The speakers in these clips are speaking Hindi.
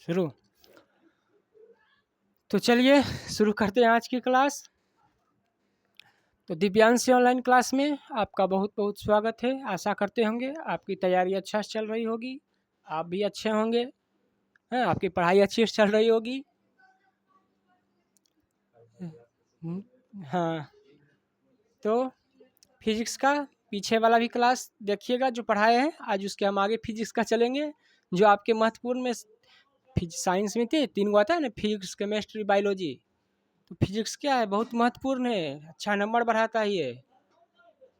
शुरू। तो चलिए शुरू करते हैं आज की क्लास। तो दिव्यांश ऑनलाइन क्लास में आपका बहुत बहुत स्वागत है। आशा करते होंगे आपकी तैयारी अच्छा से चल रही होगी, आप भी अच्छे होंगे, हैं, आपकी पढ़ाई अच्छी से चल रही होगी। हाँ, तो फिजिक्स का पीछे वाला भी क्लास देखिएगा जो पढ़ाए हैं, आज उसके हम आगे फिजिक्स का चलेंगे जो आपके महत्वपूर्ण में साइंस में थे 3 गो आता है ना, फिजिक्स, केमिस्ट्री, बायोलॉजी। तो फिजिक्स क्या है, बहुत महत्वपूर्ण है, अच्छा नंबर बढ़ाता है ये।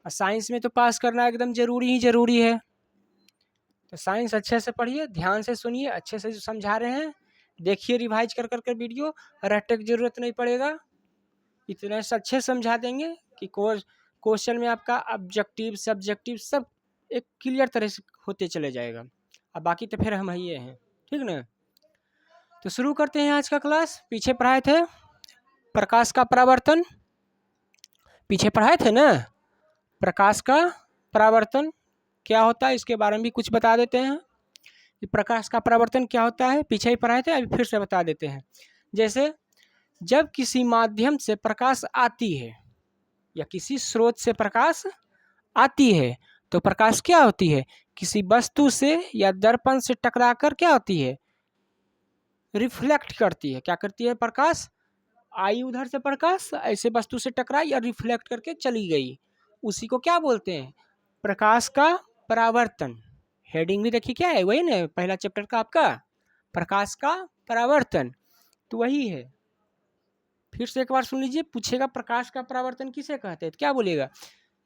और साइंस में तो पास करना एकदम ज़रूरी ही ज़रूरी है। तो साइंस अच्छे से पढ़िए, ध्यान से सुनिए, अच्छे से जो समझा रहे हैं देखिए, रिवाइज कर कर वीडियो, रटने की ज़रूरत नहीं पड़ेगा। इतने से अच्छे समझा देंगे कि क्वेश्चन में आपका ऑब्जेक्टिव सब्जेक्टिव सब एक क्लियर तरह से होते चले जाएगा। अब बाकी तो फिर हम ही हैं, ठीक ना। तो शुरू करते हैं आज का क्लास। पीछे पढ़ाए थे प्रकाश का परावर्तन, पीछे पढ़ाए थे ना प्रकाश का परावर्तन क्या होता है, इसके बारे में भी कुछ बता देते हैं कि प्रकाश का परावर्तन क्या होता है। पीछे ही पढ़ाए थे, अभी फिर से बता देते हैं। जैसे जब किसी माध्यम से प्रकाश आती है या किसी स्रोत से प्रकाश आती है तो प्रकाश क्या होती है, किसी वस्तु से या दर्पण से टकराकर क्या होती है, रिफ्लेक्ट करती है। क्या करती है, प्रकाश आई उधर से, प्रकाश ऐसे वस्तु से टकराई और रिफ्लेक्ट करके चली गई, उसी को क्या बोलते हैं, प्रकाश का परावर्तन। हेडिंग भी देखिए क्या है, वही ना पहला चैप्टर का आपका प्रकाश का परावर्तन, तो वही है। फिर से एक बार सुन लीजिए, पूछेगा प्रकाश का परावर्तन किसे कहते हैं, तो क्या बोलेगा,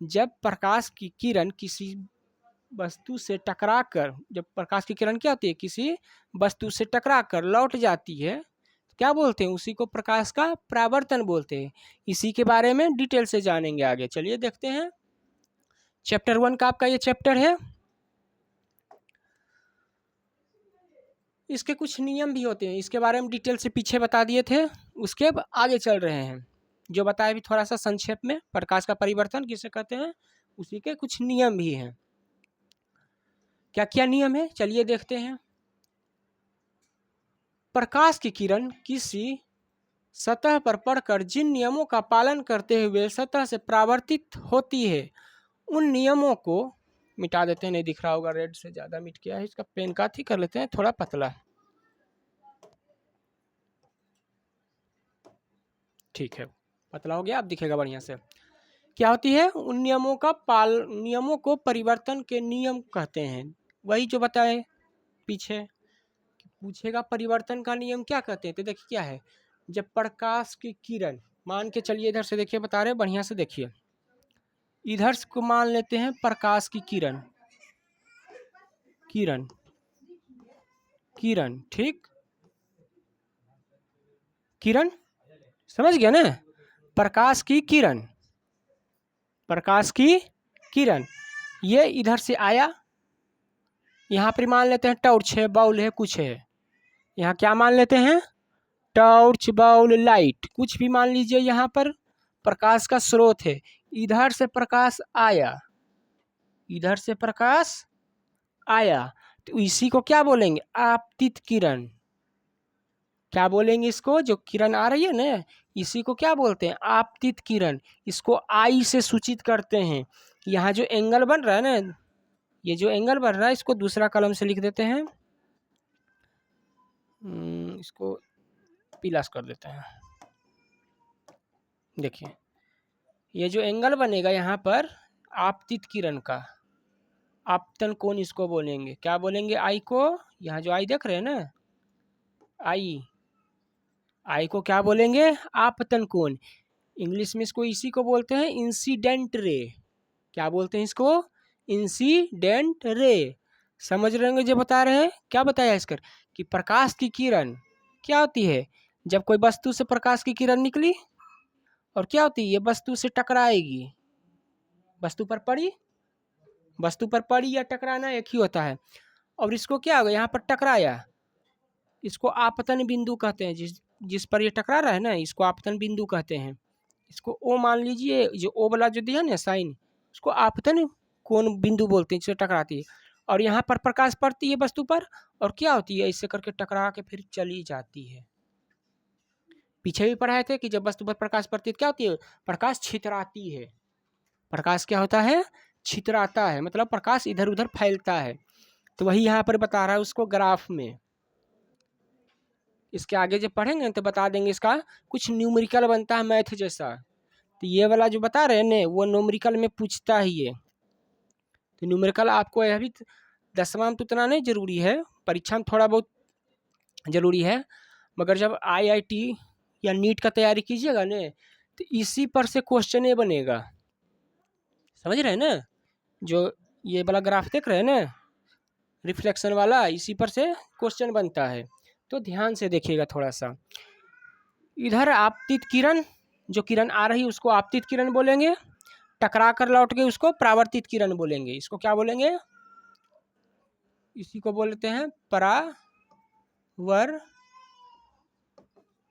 जब प्रकाश की किरण किसी वस्तु से टकराकर, जब प्रकाश की किरण क्या होती है, किसी वस्तु से टकराकर लौट जाती है, क्या बोलते हैं, उसी को प्रकाश का परावर्तन बोलते हैं। इसी के बारे में डिटेल से जानेंगे आगे। चलिए देखते हैं, चैप्टर 1 का आपका ये चैप्टर है। इसके कुछ नियम भी होते हैं, इसके बारे में डिटेल से पीछे बता दिए थे, उसके अब आगे चल रहे हैं। जो बताया भी थोड़ा सा संक्षेप में, प्रकाश का परिवर्तन किसे कहते हैं, उसी के कुछ नियम भी हैं। क्या क्या नियम है, चलिए देखते हैं। प्रकाश की किरण किसी सतह पर पड़कर जिन नियमों का पालन करते हुए सतह से परावर्तित होती है, उन नियमों को मिटा देते हैं। नहीं दिख रहा होगा, रेड से ज़्यादा मिट गया है, इसका पेन का ही कर लेते हैं थोड़ा पतला, ठीक है, पतला हो गया, अब दिखेगा बढ़िया से। क्या होती है, उन नियमों को परिवर्तन के नियम कहते हैं। वही जो बताए पीछे, पूछेगा परिवर्तन का नियम क्या कहते हैं, तो देखिए क्या है, जब प्रकाश की किरण, मान के चलिए इधर से देखिए, बता रहे बढ़िया से देखिए, इधर को मान लेते हैं प्रकाश की किरण, किरण किरण ठीक, किरण समझ गया ना, प्रकाश की किरण, प्रकाश की किरण ये इधर से आया, यहाँ पर मान लेते हैं टॉर्च है, बॉल है, कुछ है, यहाँ क्या मान लेते हैं, टॉर्च, बॉल, लाइट, कुछ भी मान लीजिए, यहाँ पर प्रकाश का स्रोत है। इधर से प्रकाश आया, इधर से प्रकाश आया, तो इसी को क्या बोलेंगे, आपतित किरण। क्या बोलेंगे इसको, जो किरण आ रही है ना, इसी को क्या बोलते हैं, आपतित किरण। इसको आई से सूचित करते हैं। यहाँ जो एंगल बन रहा है ना, ये जो एंगल बन रहा है, इसको दूसरा कलम से लिख देते हैं, इसको प्लस कर देते हैं। देखिए ये जो एंगल बनेगा यहाँ पर आपतित किरण का, आपतन कोण इसको बोलेंगे। क्या बोलेंगे, आई को, यहाँ जो आई देख रहे हैं ना, आई को क्या बोलेंगे, आपतन कोण। इंग्लिश में इसको इसी को बोलते हैं इंसिडेंट रे। क्या बोलते हैं इसको, इंसिडेंट रे। समझ रहे होंगे जो बता रहे हैं, क्या बताया इसकर, कि प्रकाश की किरण क्या होती है, जब कोई वस्तु से प्रकाश की किरण निकली और क्या होती है, ये वस्तु से टकराएगी, वस्तु पर पड़ी या टकराना एक ही होता है। और इसको क्या होगा, यहाँ पर टकराया, इसको आपतन बिंदु कहते हैं। जिस पर ये टकरा रहा है ना, इसको आपतन बिंदु कहते हैं। इसको ओ मान लीजिए, जो ओ वाला जो दिया ना साइन, उसको आपतन कोण बिंदु बोलते हैं, जिससे टकराती है। और यहाँ पर प्रकाश पड़ती है वस्तु पर और क्या होती है, इससे करके टकरा के फिर चली जाती है। पीछे भी पढ़ाए थे कि जब वस्तु पर प्रकाश पड़ती है क्या होती है, प्रकाश छितराती है। प्रकाश क्या होता है, छितराता है, मतलब प्रकाश इधर उधर फैलता है। तो वही यहाँ पर बता रहा है उसको ग्राफ में। इसके आगे जब पढ़ेंगे तो बता देंगे, इसका कुछ न्यूमेरिकल बनता है मैथ जैसा। तो ये वाला जो बता रहे हैं ना वो न्यूमेरिकल में पूछता ही है। तो न्यूमेरिकल आपको अभी 10वां में तो उतना नहीं जरूरी है, परीक्षा में थोड़ा बहुत जरूरी है, मगर जब IIT या नीट का तैयारी कीजिएगा ना तो इसी पर से क्वेश्चन बनेगा। समझ रहे हैं ना, जो ये वाला ग्राफ देख रहे हैं ना रिफ्लेक्शन वाला, इसी पर से क्वेश्चन बनता है। तो ध्यान से देखिएगा थोड़ा सा। इधर आपतित किरण, जो किरण आ रही उसको आपतित किरण बोलेंगे, टकरा कर लौट के उसको परावर्तित किरण बोलेंगे। इसको क्या बोलेंगे, इसी को बोलते हैं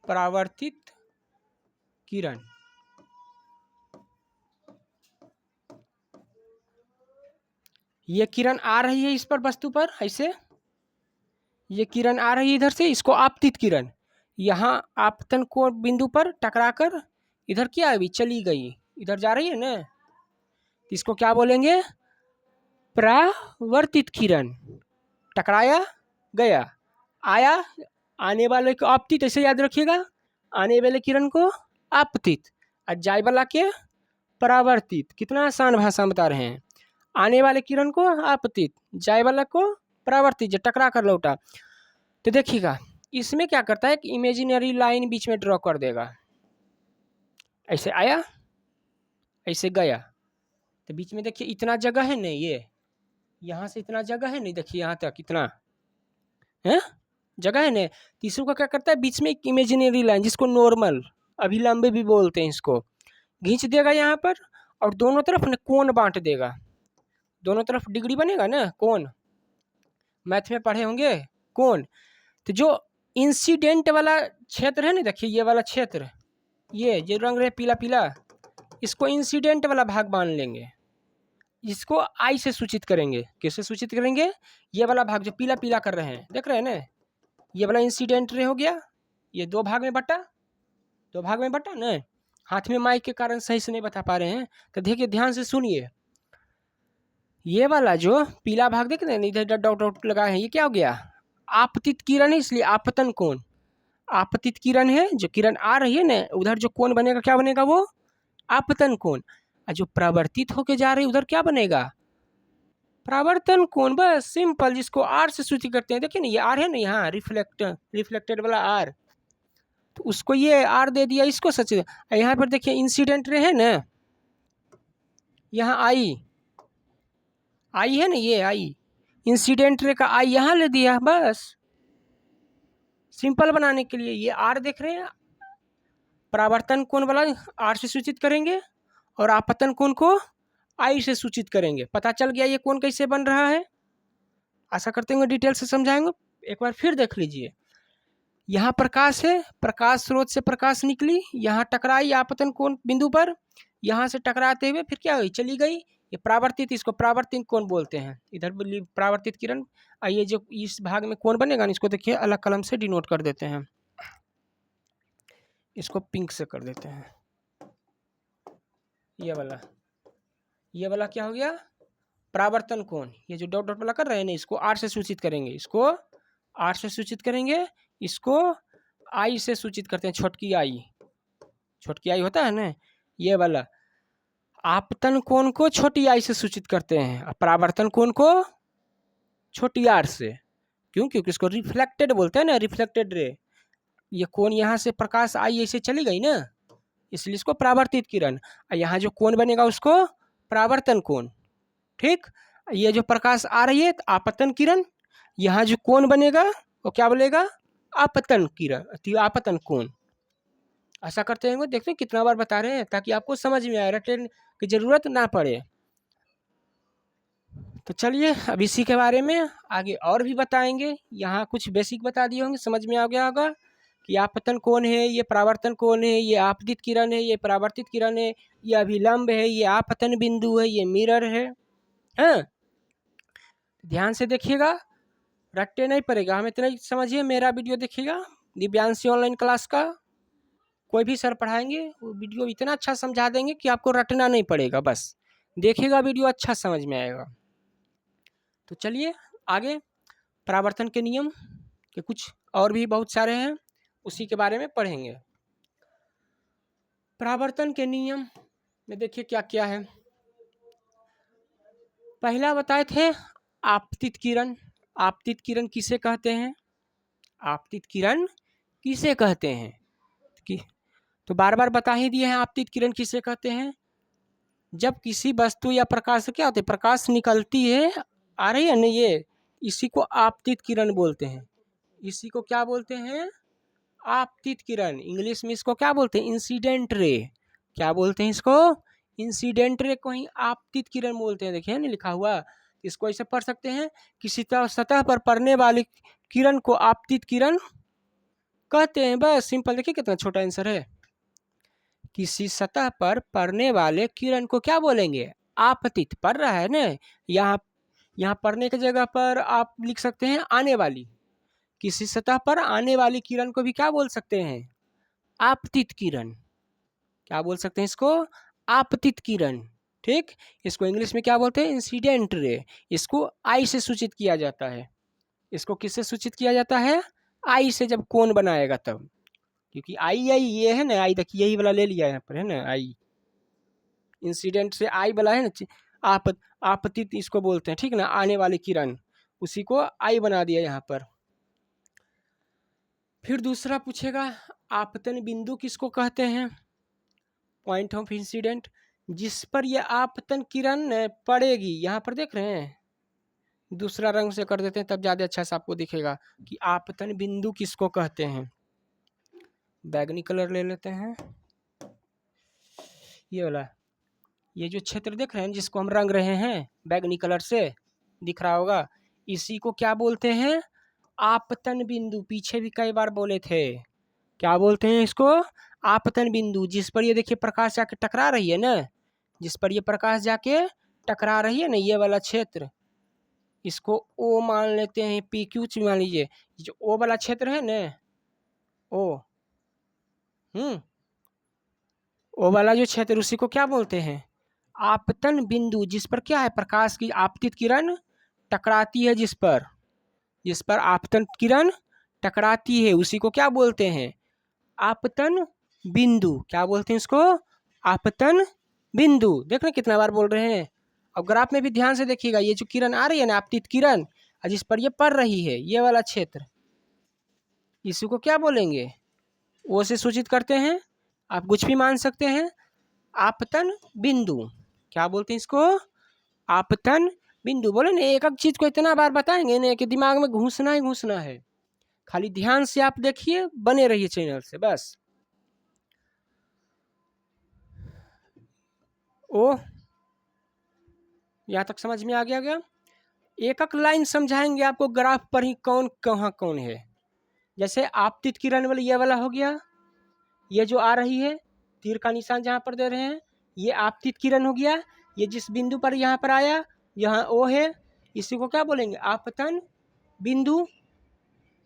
परावर्तित किरण। ये किरण आ रही है इस पर वस्तु पर ऐसे, ये किरण आ रही है इधर से, इसको आपतित किरण। यहाँ आपतन को बिंदु पर टकरा कर इधर क्या अभी चली गई, इधर जा रही है ना, इसको क्या बोलेंगे, परावर्तित किरण। टकराया गया, आया, आने वाले को आपतित, ऐसे याद रखिएगा, आने वाले किरण को आपतित और जाए वाला के परावर्तित। कितना आसान भाषा बता रहे हैं, आने वाले किरण को आपतित, जाए वाला को परावर्तित, जो टकरा कर लौटा। तो देखिएगा इसमें क्या करता है कि इमेजिनरी लाइन बीच में ड्रॉ कर देगा, ऐसे आया ऐसे गया, तो बीच में देखिए इतना जगह है नहीं, ये यहाँ से इतना जगह है नहीं, देखिए यहाँ तक इतना है जगह है ना। तीसरों का क्या करता है, बीच में एक इमेजिनरी लाइन जिसको नॉर्मल अभिलंब भी बोलते हैं, इसको खींच देगा यहाँ पर और दोनों तरफ ना कोण बांट देगा, दोनों तरफ डिग्री बनेगा ना, कोण मैथ में पढ़े होंगे कोण। तो जो इंसिडेंट वाला क्षेत्र है ना, देखिए ये वाला क्षेत्र, ये जो रंग रहे पीला पीला, इसको इंसिडेंट वाला भाग मान लेंगे, इसको आई से सूचित करेंगे। कैसे सूचित करेंगे, ये वाला भाग जो पीला पीला कर रहे हैं देख रहे हैं ना, ये वाला इंसिडेंट रे हो गया, ये दो भाग में बटा ना। हाथ में माइक के कारण सही से नहीं बता पा रहे हैं, तो देखिए ध्यान से सुनिए। ये वाला जो पीला भाग देख रहे हैं इधर डॉट डॉट लगा है, ये क्या हो गया, आपतित किरण है, इसलिए आपतन कोण। आपतित किरण है, जो किरण आ रही है ना उधर जो कोण बनेगा क्या बनेगा, वो आपतन कोण। और जो परावर्तित होके जा रही है उधर क्या बनेगा, परावर्तन कोण। बस सिंपल, जिसको आर से सूचित करते हैं। देखिए ना ये आर है ना, यहाँ रिफ्लेक्टेड वाला आर, तो उसको ये आर दे दिया, इसको सच। यहाँ पर देखिए इंसिडेंट रे है ना, यहाँ आई है ना, ये आई इंसिडेंट रे का आई यहाँ ले दिया। बस सिंपल बनाने के लिए ये आर देख रहे हैं, परावर्तन कोण वाला आर से सूचित करेंगे और आपतन कोण को आई से सूचित करेंगे। पता चल गया ये कोण कैसे बन रहा है, आशा करते हैं डिटेल से समझाएंगे। एक बार फिर देख लीजिए, यहाँ प्रकाश है, प्रकाश स्रोत से प्रकाश निकली, यहाँ टकराई आपतन कोण बिंदु पर, यहाँ से टकराते हुए फिर क्या हुई, चली गई, ये परावर्तित, इसको परावर्तित कोण बोलते हैं। इधर परावर्तित किरण, आइए जो इस भाग में कोण बनेगा, इसको देखिए अलग कलम से डिनोट कर देते हैं, इसको पिंक से कर देते हैं। ये वाला क्या हो गया, परावर्तन कोण। ये जो डॉट डॉट वाला कर रहे हैं ना, इसको आर से सूचित करेंगे, इसको आर से सूचित करेंगे, इसको आई से सूचित करते हैं, छोटकी आई होता है ना, ये वाला आपतन कोण को छोटी आई से सूचित करते हैं और परावर्तन कोण को छोटी आर से। क्यों, क्योंकि इसको रिफ्लेक्टेड बोलते हैं ना, रिफ्लेक्टेड रे। ये कोण यहाँ से प्रकाश आई ऐसे चली गई ना, इसलिए इसको परावर्तित किरण। और यहाँ जो कोण बनेगा उसको परावर्तन कोण। ठीक, ये जो प्रकाश आ रही है आपतन किरण, यहाँ जो कोण बनेगा वो क्या बोलेगा, आपतन किरण, आपतन कोण। ऐसा करते हैं, देखते हैं कितना बार बता रहे हैं ताकि आपको समझ में आए, रटने की जरूरत ना पड़े। तो चलिए अब इसी के बारे में आगे और भी बताएंगे। यहाँ कुछ बेसिक बता दिए होंगे, समझ में आ गया होगा कि आपतन कोण है, ये परावर्तन कोण है, ये आपतित किरण है, ये परावर्तित किरण है, ये अभिलंब है, ये आपतन बिंदु है, ये मिरर है। हाँ, ध्यान से देखिएगा, रट्टे नहीं पड़ेगा। हम इतना ही समझिए, मेरा वीडियो देखिएगा दिव्यांशी ऑनलाइन क्लास का, कोई भी सर पढ़ाएंगे वो वीडियो इतना अच्छा समझा देंगे कि आपको रटना नहीं पड़ेगा, बस देखिएगा वीडियो अच्छा समझ में आएगा। तो चलिए आगे, परावर्तन के नियम के कुछ और भी बहुत सारे हैं, उसी के बारे में पढ़ेंगे। परावर्तन के नियम में देखिए क्या क्या है। पहला बताए थे आपतित किरण। आपतित किरण किसे कहते हैं? आपतित किरण किसे कहते हैं कि तो बार बार बता ही दिए हैं आपतित किरण किसे कहते हैं। जब किसी वस्तु या प्रकाश से क्या होता है, प्रकाश निकलती है, आ रही है ना, ये इसी को आपतित किरण बोलते हैं। इसी को क्या बोलते हैं? आपतित किरण। इंग्लिश में इसको क्या बोलते हैं? Incident ray. क्या बोलते हैं इसको? इंसिडेंट रे को ही आपतित किरण बोलते हैं। देखिए ना लिखा हुआ, इसको ऐसे पढ़ सकते हैं, किसी सतह पर पड़ने वाली किरण को आपतित किरण कहते हैं। बस सिंपल, देखिए कितना छोटा आंसर है। किसी सतह पर पड़ने वाले किरण को क्या बोलेंगे? आपतित। पड़ रहा है ना, यहाँ पढ़ने की जगह पर आप लिख सकते हैं आने वाली। किसी सतह पर आने वाली किरण को भी क्या बोल सकते हैं? आपतित किरण। क्या बोल सकते हैं इसको? आपतित किरण। ठीक, इसको इंग्लिश में क्या बोलते हैं? Incident ray. इसको आई से सूचित किया जाता है। इसको किससे सूचित किया जाता है? आई से, जब कोण बनाएगा तब। क्योंकि आई आई ये है ना, आई देखिए यही वाला ले लिया यहाँ पर है ना, आई इंसिडेंट से आई वाला है ना, आपतित इसको बोलते हैं। ठीक ना, आने वाली किरण, उसी को आई बना दिया यहाँ पर। फिर दूसरा पूछेगा, आपतन बिंदु किसको कहते हैं? पॉइंट ऑफ इंसिडेंट, जिस पर यह आपतन किरण पड़ेगी। यहाँ पर देख रहे हैं, दूसरा रंग से कर देते हैं तब ज़्यादा अच्छा से आपको दिखेगा कि आपतन बिंदु किसको कहते हैं। बैगनी कलर ले लेते हैं, ये वाला। ये जो क्षेत्र देख रहे हैं जिसको हम रंग रहे हैं बैगनी कलर से, दिख रहा होगा, इसी को क्या बोलते हैं? आपतन बिंदु। पीछे भी कई बार बोले थे, क्या बोलते हैं इसको? आपतन बिंदु। जिस पर ये देखिए प्रकाश जाके टकरा रही है ना, जिस पर ये प्रकाश जाके टकरा रही है ना, ये वाला क्षेत्र, इसको ओ मान लेते हैं, पी क्यू मान लीजिए। जो ओ वाला क्षेत्र है ना, ओ ओ वाला जो क्षेत्र, उसी को क्या बोलते हैं? आपतन बिंदु। जिस पर क्या है, प्रकाश की आपतित किरण टकराती है, जिस पर आपतन किरण टकराती है, उसी को क्या बोलते हैं? आपतन बिंदु। क्या बोलते हैं इसको? आपतन बिंदु। देख रहे कितना बार बोल रहे हैं। अब ग्राफ में भी ध्यान से देखिएगा, ये जो किरण आ रही है ना, आपतित किरण, जिस पर ये पड़ रही है, ये वाला क्षेत्र, इसी को क्या बोलेंगे? वो से सूचित करते हैं, आप कुछ भी मान सकते हैं। आपतन बिंदु। क्या बोलते हैं इसको? आपतन बिंदु। बोले ना, एक एक चीज को इतना बार बताएंगे ना कि दिमाग में घुसना ही घुसना है। खाली ध्यान से आप देखिए, बने रहिए चैनल से बस। ओ, यहाँ तक समझ में आ गया क्या? एक एक लाइन समझाएंगे आपको ग्राफ पर ही, कौन कहाँ कौन है। जैसे आपतित किरण वाला ये वाला हो गया, ये जो आ रही है, तीर का निशान जहाँ पर दे रहे हैं, ये आपतित किरण हो गया। ये जिस बिंदु पर यहाँ पर आया, यहाँ ओ है, इसी को क्या बोलेंगे? आपतन बिंदु।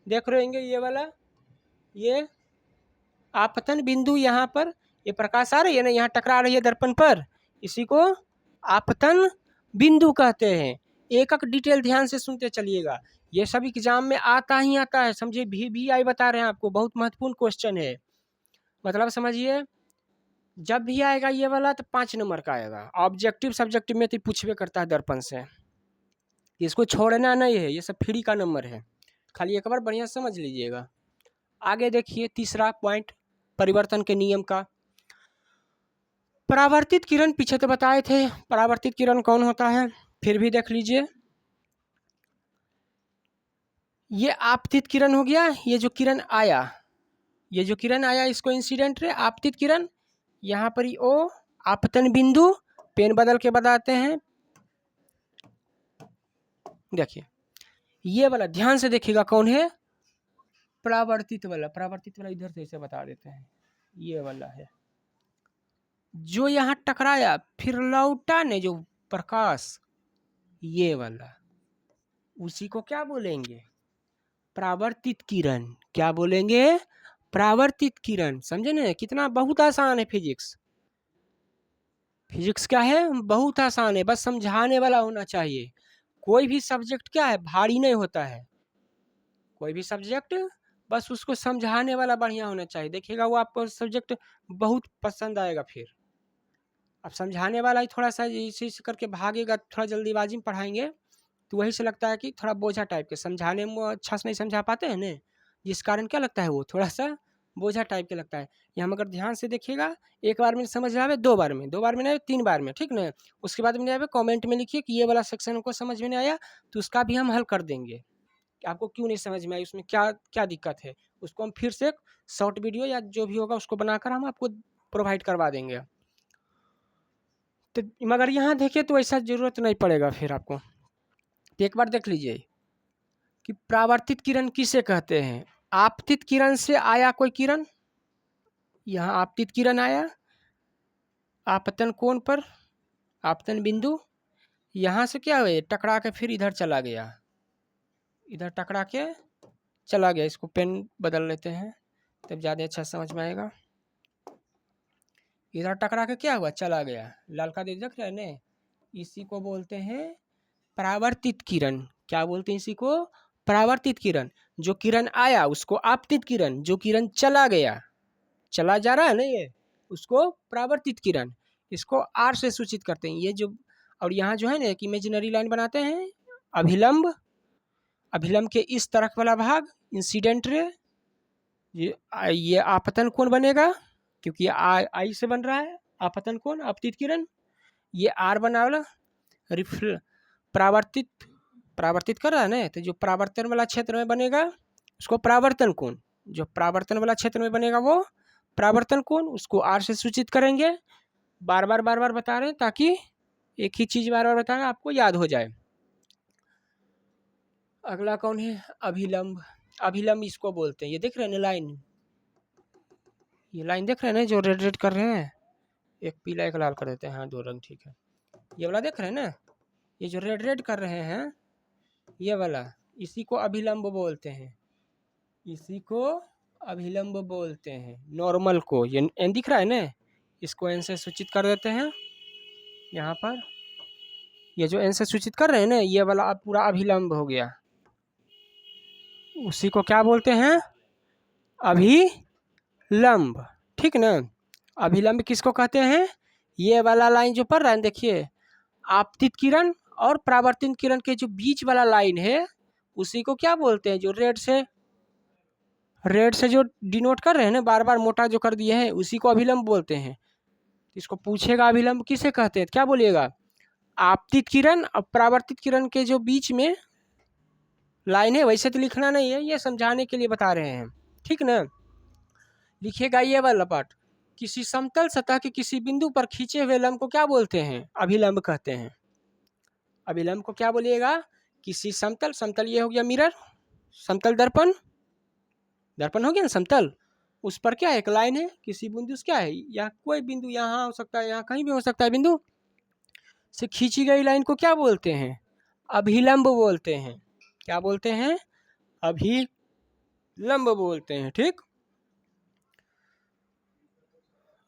देख रहे होंगे ये वाला, ये आपतन बिंदु। यहाँ पर ये प्रकाश आ रही है ना, यहाँ टकरा रही है दर्पण पर, इसी को आपतन बिंदु कहते हैं। एक एक डिटेल ध्यान से सुनते चलिएगा, ये सब एग्जाम में आता ही आता है। समझिए, भी आई बता रहे हैं आपको, बहुत महत्वपूर्ण क्वेश्चन है। मतलब समझिए, जब भी आएगा ये वाला तो 5 नंबर का आएगा। ऑब्जेक्टिव सब्जेक्टिव में तो पूछवे करता है दर्पण से, इसको छोड़ना नहीं है, ये सब फ्री का नंबर है। खाली एक बार बढ़िया समझ लीजिएगा। आगे देखिए, तीसरा पॉइंट परिवर्तन के नियम का। परावर्तित किरण पीछे तो बताए थे, परावर्तित किरण कौन होता है, फिर भी देख लीजिए। ये आपतित किरण हो गया, ये जो किरण आया, ये जो किरण आया, इसको इंसिडेंट रे, आपतित किरण। यहाँ पर ही ओ आपतन बिंदु, पेन बदल के बताते हैं। देखिए ये वाला ध्यान से देखिएगा कौन है? परावर्तित वाला। परावर्तित वाला इधर से ऐसे बता देते हैं, ये वाला है जो यहाँ टकराया फिर लौटा ने जो प्रकाश, ये वाला। उसी को क्या बोलेंगे? परावर्तित किरण। क्या बोलेंगे? परावर्तित किरण। समझे ना? कितना बहुत आसान है फिजिक्स। फिजिक्स क्या है? बहुत आसान है, बस समझाने वाला होना चाहिए। कोई भी सब्जेक्ट क्या है? भारी नहीं होता है। कोई भी सब्जेक्ट बस उसको समझाने वाला बढ़िया होना चाहिए। देखिएगा वो आपको सब्जेक्ट बहुत पसंद आएगा। फिर अब समझाने वाला ही थोड़ा सा इसी करके भागेगा, थोड़ा जल्दीबाजी में पढ़ाएंगे तो वही से लगता है कि थोड़ा बोझा टाइप के, समझाने में वो अच्छा से नहीं समझा पाते हैं ना, जिस कारण क्या लगता है वो थोड़ा सा बोझा टाइप के लगता है। ये हम अगर ध्यान से देखिएगा, एक बार में समझ आवे, दो बार में नहीं, 3 बार में, ठीक ना। उसके बाद में नहीं आवे, कमेंट में लिखिए कि ये वाला सेक्शन हमको समझ में नहीं आया, तो उसका भी हम हल कर देंगे कि आपको क्यों नहीं समझ में आई, उसमें क्या क्या दिक्कत है। उसको हम फिर से एक शॉर्ट वीडियो या जो भी होगा उसको बनाकर हम आपको प्रोवाइड करवा देंगे। तो मगर यहाँ देखिए तो ऐसा जरूरत नहीं पड़ेगा फिर आपको। तो एक बार देख लीजिए कि परावर्तित किरण किसे कहते हैं। आपतित किरण से आया कोई किरण, यहाँ आपतित किरण आया आपतन कोण पर, आपतन बिंदु, यहाँ से क्या हुआ, टकरा के फिर इधर चला गया, इधर टकरा के चला गया। इसको पेन बदल लेते हैं तब ज़्यादा अच्छा समझ में आएगा। इधर टकरा के क्या हुआ, चला गया, लाल का देख रहे हैं ना, इसी को बोलते हैं परावर्तित किरण। क्या बोलते हैं इसी को? परावर्तित किरण। जो किरण आया उसको आपतित किरण, जो किरण चला गया, चला जा रहा है ना ये, उसको परावर्तित किरण। इसको आर से सूचित करते हैं ये जो। और यहाँ जो है ना एक इमेजिनरी लाइन बनाते हैं, अभिलंब, अभिलंब के इस तरफ वाला भाग इंसिडेंट रे, ये आपतन कोण बनेगा क्योंकि आई से बन रहा है आपतन कोण, आपतित किरण। ये आर बना वाला परावर्तित, परावर्तित कर रहा है ना, तो जो परावर्तन वाला क्षेत्र में बनेगा उसको परावर्तन कोण, जो परावर्तन वाला क्षेत्र में बनेगा वो परावर्तन कोण, उसको आर से सूचित करेंगे। बार बार बता रहे हैं ताकि एक ही चीज बार बार बताना आपको याद हो जाए। अगला कौन है? अभिलंब। अभिलंब इसको बोलते हैं, ये देख रहे हैं ना लाइन, ये लाइन देख रहे हैं ना जो रेड रेड कर रहे हैं, एक पीला एक लाल कर देते हैं, हाँ 2 रंग ठीक है। ये वाला देख रहे हैं ना, ये जो रेड रेड कर रहे हैं ये वाला, इसी को अभिलंब बोलते हैं, इसी को अभिलंब बोलते हैं। नॉर्मल को, ये एन दिख रहा है ना, इसको एन से सूचित कर देते हैं यहाँ पर। ये जो एन से सूचित कर रहे हैं ना, ये वाला अब पूरा अभिलंब हो गया, उसी को क्या बोलते हैं? अभिलंब, ठीक ना। अभिलंब किसको कहते हैं? ये वाला लाइन जो पढ़ रहा है देखिए, आपतित किरण और परावर्तित किरण के जो बीच वाला लाइन है उसी को क्या बोलते हैं? जो रेड से जो डिनोट कर रहे हैं ना, बार बार मोटा जो कर दिए हैं, उसी को अभिलंब बोलते हैं। इसको पूछेगा अभिलंब किसे कहते हैं, क्या बोलिएगा? आपतित किरण और परावर्तित किरण के जो बीच में लाइन है, वैसे तो लिखना नहीं है, ये समझाने के लिए बता रहे हैं, ठीक ना। लिखिएगा ये वाला पार्ट, किसी समतल सतह के किसी बिंदु पर खींचे हुए लंब को क्या बोलते हैं? अभिलंब कहते हैं। अभिलंब को क्या बोलिएगा? किसी समतल, समतल ये हो गया मिरर, समतल दर्पण, दर्पण हो गया ना समतल, उस पर क्या है, एक लाइन है, किसी बिंदु से क्या है, या कोई बिंदु यहाँ हो सकता है, यहाँ कहीं भी हो सकता है, बिंदु से खींची गई लाइन को क्या बोलते हैं? अभिलंब बोलते हैं। क्या बोलते हैं? अभिलंब बोलते हैं, ठीक।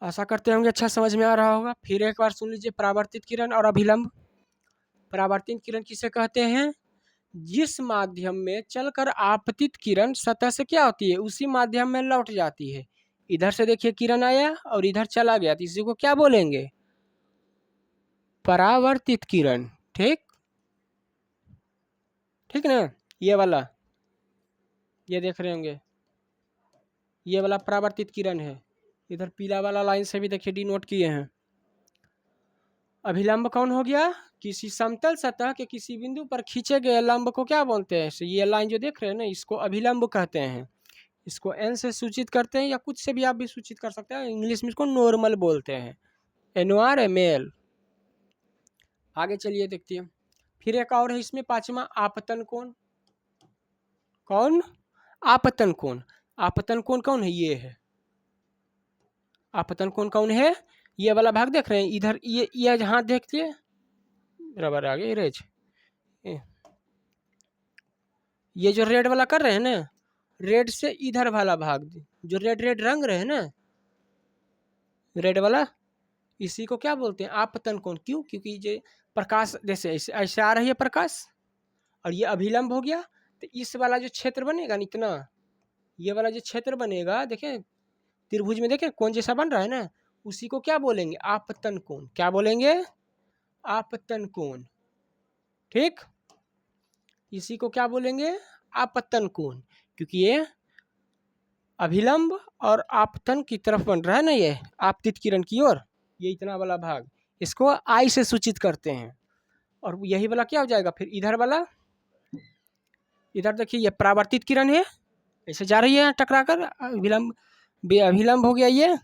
आशा करते होंगे अच्छा समझ में आ रहा होगा। फिर एक बार सुन लीजिए, परावर्तित किरण और अभिलंब। परावर्तित किरण किसे कहते हैं? जिस माध्यम में चलकर आपतित किरण सतह से क्या होती है, उसी माध्यम में लौट जाती है। इधर से देखिए किरण आया और इधर चला गया, तो इसी को क्या बोलेंगे? परावर्तित किरण, ठीक, ठीक ना। ये वाला, ये देख रहे होंगे, ये वाला परावर्तित किरण है, इधर पीला वाला लाइन से भी देखिए डिनोट किए हैं। अभिलंब कौन हो गया? किसी समतल सतह के किसी बिंदु पर खींचे गए लंब को क्या बोलते हैं? ये लाइन जो देख रहे हैं ना, इसको अभिलंब कहते हैं। इसको एन से सूचित करते हैं या कुछ से भी आप भी सूचित कर सकते हैं, इंग्लिश में इसको नॉर्मल बोलते हैं, NORML। आगे चलिए देखते हैं। फिर एक और है इसमें, 5वां, आपतन कोण। कौन? आपतन कोण। आपतन कोण कौन है? ये है आपतन कोण। कौन है? ये वाला भाग देख रहे हैं इधर, ये हाथ देखिए, रबर आ गया, इरेज, ये जो रेड वाला कर रहे हैं ना, रेड से इधर वाला भाग जो रेड रेड रंग रहे हैं ना, रेड वाला, इसी को क्या बोलते हैं? आपतन कोण। क्यों? क्योंकि ये प्रकाश जैसे ऐसे ऐसे आ रही है प्रकाश, और ये अभिलंब हो गया, तो इस वाला जो क्षेत्र बनेगा ना इतना, ये वाला जो क्षेत्र बनेगा, देखें त्रिभुज में देखें कोण जैसा बन रहा है ना, उसी को क्या बोलेंगे? आपतन कोण। क्या बोलेंगे? आपतन कोण। ठीक, इसी को क्या बोलेंगे? आपतन कोण। क्योंकि ये अभिलंब और आपतन की तरफ बन रहा है ना, ये आपतित किरण की ओर, ये इतना वाला भाग, इसको आई से सूचित करते हैं। और यही वाला क्या हो जाएगा फिर? इधर वाला, इधर देखिए ये परावर्तित किरण है, ऐसे जा रही है टकरा कर, अभिलंब, अभिलंब हो गया ये,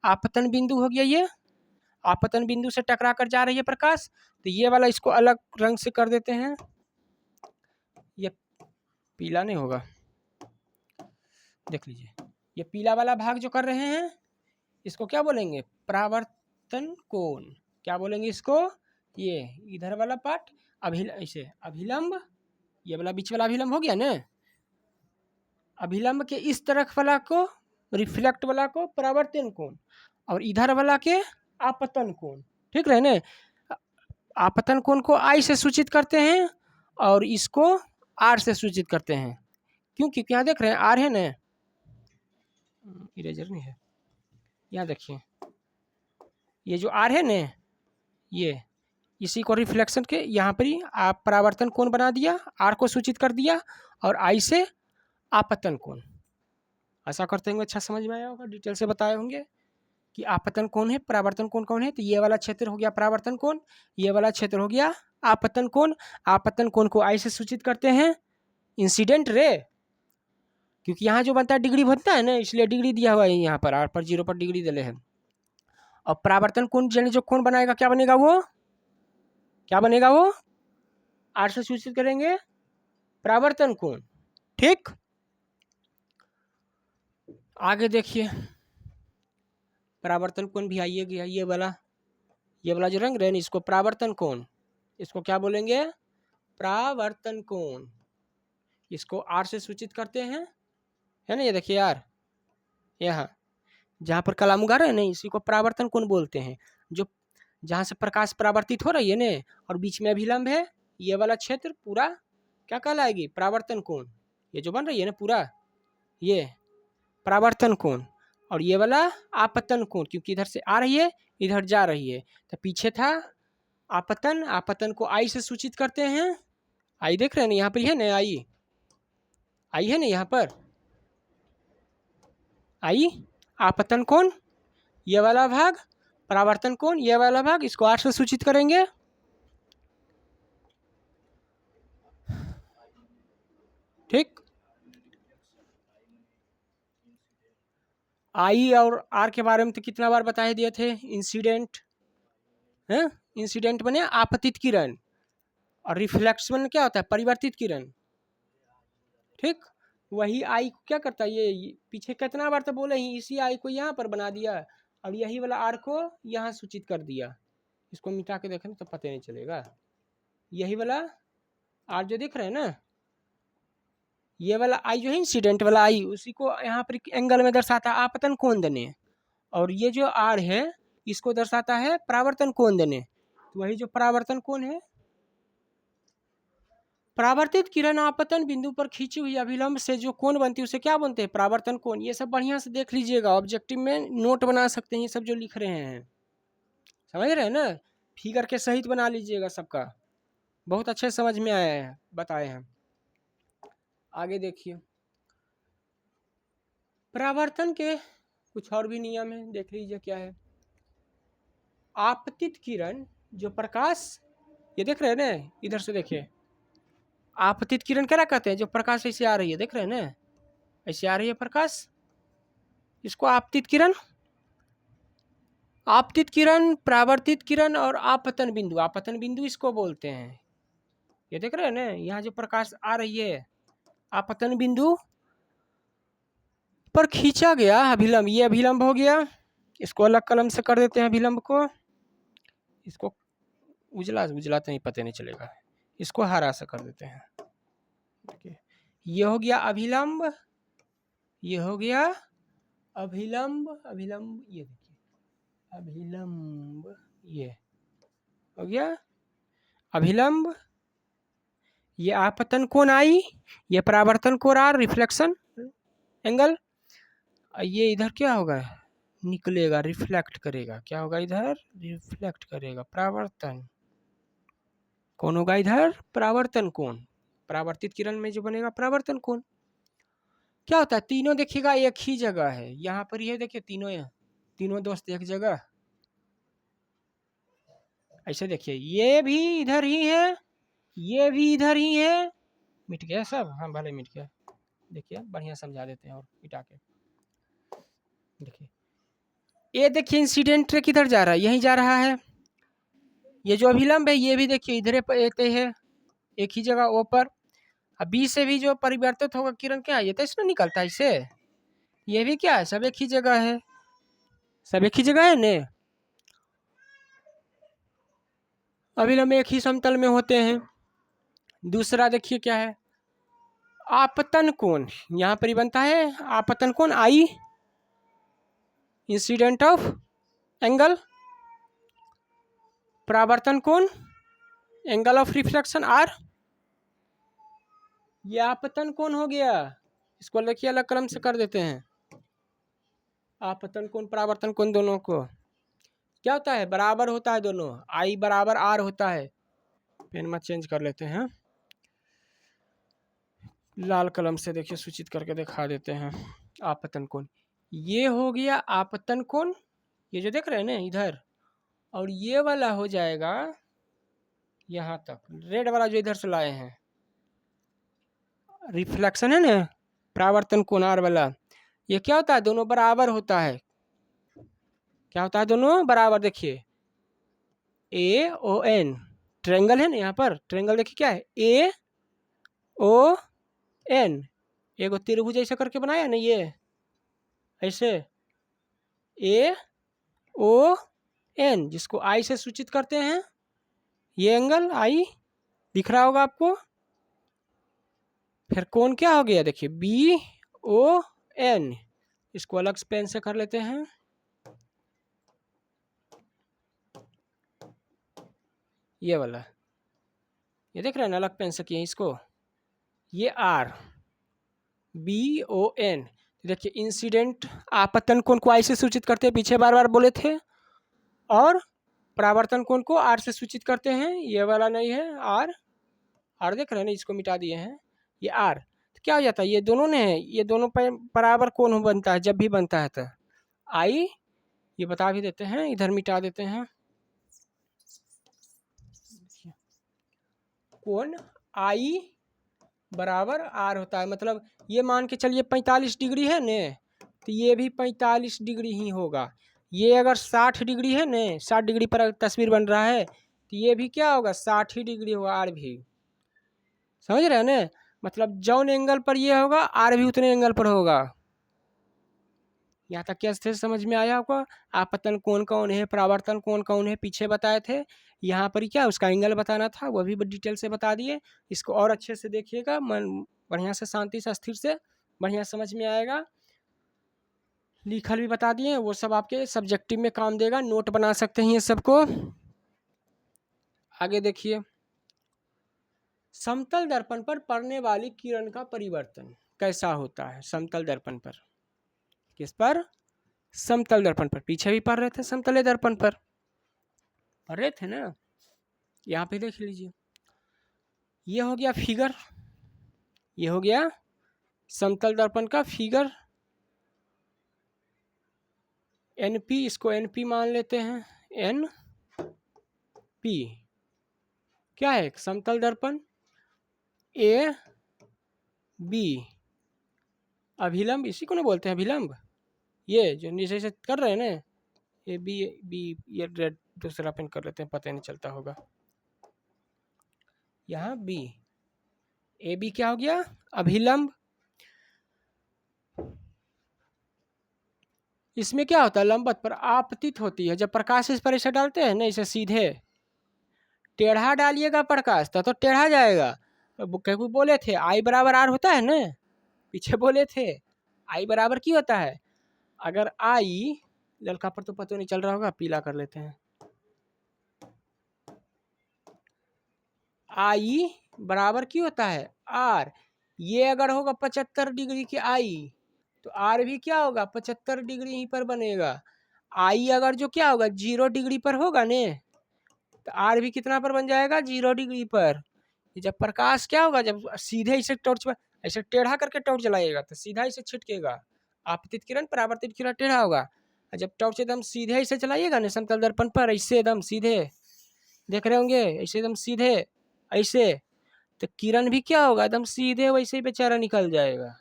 आपतन बिंदु हो गया ये, आपतन बिंदु से टकरा कर जा रही है प्रकाश, तो ये वाला इसको अलग रंग से कर देते हैं, ये पीला नहीं होगा, देख लीजिए, ये पीला वाला भाग जो कर रहे हैं, इसको क्या बोलेंगे? परावर्तन कोण। क्या बोलेंगे इसको? ये इधर वाला पार्ट ऐसे अभिलंब, ये वाला बीच वाला अभिलंब हो गया ना, अभिलंब के इस तरफ वाला को, रिफ्लेक्ट वाला को परावर्तन कोण, और इधर वाला के आपतन कोण। ठीक रहे ना? आपतन कोण को आई से सूचित करते हैं, और इसको आर से सूचित करते हैं। क्यों? क्योंकि यहाँ देख रहे हैं आर है ना, इरेजर नहीं है, यहाँ देखिए ये जो आर है ना, ये इसी को रिफ्लेक्शन के यहाँ पर ही आप परावर्तन कोण बना दिया, आर को सूचित कर दिया, और आई से आपतन कोण। ऐसा करते होंगे, अच्छा समझ में आया होगा, डिटेल से बताए होंगे कि आपतन कोण है, परावर्तन कोण कौन है। तो ये वाला क्षेत्र हो गया परावर्तन कोण, ये वाला क्षेत्र हो गया आपतन कोण। आपतन कोण को आई से सूचित करते हैं इंसिडेंट रे, क्योंकि यहाँ जो बनता है डिग्री बनता है ना, इसलिए डिग्री दिया हुआ है यहाँ पर, आर पर 0 पर डिग्री दिले हैं। और परावर्तन कोण जो कोण बनाएगा, क्या बनेगा वो? क्या बनेगा वो? आर से सूचित करेंगे परावर्तन कोण। ठीक, आगे देखिए, परावर्तन कोण भी आइए गया, ये वाला जो रंग रहे ना, इसको परावर्तन कोण, इसको क्या बोलेंगे? परावर्तन कोण। इसको आर से सूचित करते हैं, है ना, ये देखिए यार, यहाँ जहाँ पर कलम उगा रहे हैं ना, इसी को परावर्तन कोण बोलते हैं। जो जहाँ से प्रकाश परावर्तित हो रही है ना, और बीच में अभिलंब है, ये वाला क्षेत्र पूरा क्या कहलाएगी? परावर्तन कोण। ये जो बन रही है ना पूरा, ये परावर्तन कोण। और ये वाला आपतन कोण, क्योंकि इधर से आ रही है, इधर जा रही है, तो पीछे था आपतन, आपतन को आई से सूचित करते हैं। आई देख रहे हैं ना, यहाँ पर है ना आई है ना, यहाँ पर आई, आपतन कोण ये वाला भाग, परावर्तन कोण ये वाला भाग, इसको आर से सूचित करेंगे। ठीक, आई और आर के बारे में तो कितना बार बताए दिए थे। इंसिडेंट है, इंसिडेंट बने आपतित किरण, और रिफ्लेक्शन क्या होता है? परिवर्तित किरण। ठीक, वही आई को क्या करता है, ये पीछे कितना बार तो बोले ही, इसी आई को यहाँ पर बना दिया, और यही वाला आर को यहाँ सूचित कर दिया। इसको मिटा के देखें तो पता नहीं चलेगा। यही वाला आर जो दिख रहे हैं ना, ये वाला आई जो है इंसिडेंट वाला आई, उसी को यहाँ पर एंगल में दर्शाता है आपतन कोण देने, और ये जो आर है इसको दर्शाता है परावर्तन कोण देने। तो वही जो परावर्तन कोण है, परावर्तित किरण आपतन बिंदु पर खींची हुई अभिलंब से जो कोण बनती है उसे क्या बोलते हैं? परावर्तन कोण। ये सब बढ़िया से देख लीजिएगा, ऑब्जेक्टिव में नोट बना सकते हैं, ये सब जो लिख रहे हैं, समझ रहे हैं ना, फिगर के सहित बना लीजिएगा सबका, बहुत अच्छे समझ में आया है, बताए हैं। आगे देखिए, परावर्तन के कुछ और भी नियम है, देख लीजिए क्या है। आपतित किरण जो प्रकाश, ये देख रहे हैं ना, इधर से देखिए, आपतित किरण क्या कहते हैं? जो प्रकाश ऐसे आ रही है, देख रहे हैं ना, ऐसे आ रही है प्रकाश, इसको आपतित किरण, आपतित किरण, परावर्तित किरण और आपतन बिंदु, आपतन बिंदु इसको बोलते हैं। ये देख रहे हैं ना, यहाँ जो प्रकाश आ रही है, आपतन बिंदु पर खींचा गया अभिलंब, ये अभिलंब हो गया, इसको अलग कलम से कर देते हैं अभिलंब को, इसको उजला उजला तो नहीं, पता नहीं चलेगा, इसको हरा से कर देते हैं। देखिए ये हो गया अभिलंब, ये हो गया अभिलंब, अभिलंब ये देखिए अभिलंब, ये हो गया अभिलंब, ये आपतन कोण आई, ये परावर्तन कोण आर, रिफ्लेक्शन एंगल। ये इधर क्या होगा, निकलेगा, रिफ्लेक्ट करेगा, क्या होगा इधर, रिफ्लेक्ट करेगा, परावर्तन कौन होगा इधर, परावर्तन कोण, परावर्तित किरण में जो बनेगा परावर्तन कोण। क्या होता है, तीनों देखिएगा एक ही जगह है, यहाँ पर ये देखिए तीनों दोस्त एक जगह, ऐसे देखिए ये भी इधर ही है, ये भी इधर ही है, मिट गया सब, हाँ भले मिट गया, देखिए बढ़िया समझा देते हैं और मिटा के देखिए, ये देखिए इंसिडेंट रे किधर जा रहा है, यहीं जा रहा है, ये जो अभिलंब है ये भी देखिए इधर पे है, एक ही जगह ओ पर, अब बी से भी जो परिवर्तित होगा किरण क्या है, ये तो इसमें निकलता है इससे, ये भी क्या है, सब एक ही जगह है, सब एक ही जगह है ने, अभिलंब एक ही समतल में होते हैं। दूसरा देखिए क्या है, आपतन कोण, यहाँ पर ही बनता है आपतन कोण आई, इंसिडेंट ऑफ एंगल, परावर्तन कोण एंगल ऑफ रिफ्लेक्शन आर, ये आपतन कोण हो गया, इसको देखिए अलग कलम से कर देते हैं, आपतन कोण परावर्तन कोण दोनों को क्या होता है, बराबर होता है दोनों, आई बराबर आर होता है, पेन में चेंज कर लेते हैं, लाल कलम से देखिए सूचित करके दिखा देते हैं, आपतन कोण, ये हो गया आपतन कोण, ये जो देख रहे हैं ना इधर, और ये वाला हो जाएगा यहाँ तक, रेड वाला जो इधर से लाए हैं रिफ्लेक्शन है ना, परावर्तन कोण आर वाला, ये क्या होता है, दोनों बराबर होता है, क्या होता है, दोनों बराबर, देखिए ए ओ एन, ट्रायंगल है ना, यहाँ पर ट्रायंगल देखिए क्या है, ए ओ एन, एगो त्रिभुज ऐसा करके बनाया ना, ये ऐसे ए ओ एन, जिसको आई से सूचित करते हैं, ये एंगल आई दिख रहा होगा आपको, फिर कोण क्या हो गया, देखिए बी ओ एन, इसको अलग पेन से कर लेते हैं, ये वाला, ये देख रहे हैं ना, अलग पेन से किए इसको, ये आर बी ओ एन, देखिए इंसिडेंट आपतन कोण को आई से सूचित करते हैं, पीछे बार बार बोले थे, और परावर्तन कोण को आर से सूचित करते हैं, ये वाला नहीं है आर, आर देख रहे हैं ना, इसको मिटा दिए हैं, ये आर, तो क्या हो जाता है, ये दोनों ने ये दोनों बराबर कोण बनता है, जब भी बनता है तो आई, ये बता भी देते हैं, इधर मिटा देते हैं, कोण आई बराबर आर होता है, मतलब ये मान के चलिए 45 डिग्री है ने, तो ये भी 45 डिग्री ही होगा, ये अगर 60 डिग्री है ने, 60 डिग्री पर तस्वीर बन रहा है, तो ये भी क्या होगा, 60 ही डिग्री होगा, आर भी, समझ रहे हैं ना, मतलब जौन एंगल पर ये होगा आर भी उतने एंगल पर होगा। यहाँ तक क्या स्थिति समझ में आया आपको, आपतन कोण कौन है, परावर्तन कोण कौन है, पीछे बताए थे, यहाँ पर क्या उसका एंगल बताना था, वो भी डिटेल से बता दिए, इसको और अच्छे से देखिएगा, मन बढ़िया से, शांति से, स्थिर से, बढ़िया समझ में आएगा, लिखल भी बता दिए, वो सब आपके सब्जेक्टिव में काम देगा, नोट बना सकते हैं ये सबको। आगे देखिए, समतल दर्पण पर पड़ने वाली किरण का परिवर्तन कैसा होता है, समतल दर्पण पर, किस पर, समतल दर्पण पर, पीछे भी पढ़ रहे थे समतल दर्पण पर पढ़ रहे थे ना, यहाँ पे देख लीजिए, ये हो गया फिगर, ये हो गया समतल दर्पण का फिगर, एनपी, इसको एनपी मान लेते हैं, एन पी क्या है, समतल दर्पण, ए बी अभिलंब, इसी को ना बोलते हैं अभिलंब, ये जो नीचे से कर रहे हैं ना, ए बी बी, ये रेड दूसरा पेन कर लेते हैं, पता नहीं चलता होगा, यहाँ बी, ए बी क्या हो गया, अभिलंब, इसमें क्या होता है, लंबवत पर आपतित होती है, जब प्रकाश इस पर ऐसे डालते हैं ना, इसे सीधे टेढ़ा डालिएगा प्रकाश तो टेढ़ा जाएगा, कहीं बोले थे आई बराबर आर होता है ना, पीछे बोले थे आई बराबर की होता है। अगर आई, ललका पर तो पता नहीं चल रहा होगा, पीला कर लेते हैं। आई बराबर की होता है आर। ये अगर होगा 75 डिग्री की आई, तो आर भी क्या होगा 75 डिग्री ही पर बनेगा। आई अगर जो क्या होगा 0 डिग्री पर होगा ने, तो आर भी कितना पर बन जाएगा 0 डिग्री पर। जब प्रकाश क्या होगा, जब सीधे इसे टॉर्च पर ऐसे टेढ़ा करके टॉर्च जलाइएगा तो सीधा इसे छिटकेगा, आपतित किरण परावर्तित किरण टेढ़ा होगा। और जब टॉर्च एकदम सीधे इसे चलाइएगा ना समतल दर्पण पर, ऐसे एकदम सीधे देख रहे होंगे, ऐसे एकदम सीधे ऐसे, तो किरण भी क्या होगा एकदम सीधे वैसे ही बेचारा निकल जाएगा।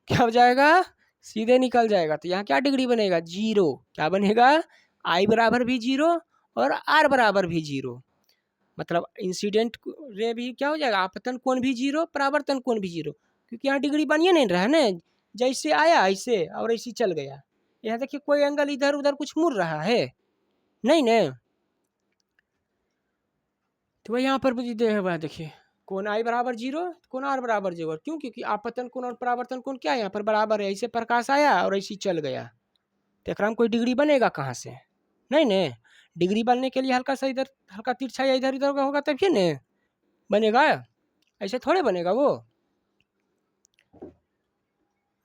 क्या हो जाएगा, सीधे निकल जाएगा। तो यहाँ क्या डिग्री बनेगा 0, क्या बनेगा आई बराबर भी 0 और आर बराबर भी 0। मतलब इंसिडेंट रे भी क्या हो जाएगा, आपतन कोण भी 0, परावर्तन कोण भी 0, क्योंकि यहाँ डिग्री बनिए नहीं रहा है ना, जैसे आया ऐसे और ऐसे चल गया। यहाँ देखिए कोई एंगल इधर उधर कुछ मुड़ रहा है नहीं ना, तो वही यहाँ पर दे हुआ है देखिए, कोण आई बराबर 0, कोण आर बराबर 0। क्यों, क्योंकि आपतन कोण और परावर्तन कोण क्या है यहाँ पर बराबर है, ऐसे प्रकाश आया और ऐसे चल गया। तो एकरा में कोई डिग्री बनेगा कहाँ से, नहीं ने। डिग्री बनने के लिए हल्का सा इधर हल्का तिरछा या इधर उधर का होगा तभी ने बनेगा, ऐसे थोड़े बनेगा वो।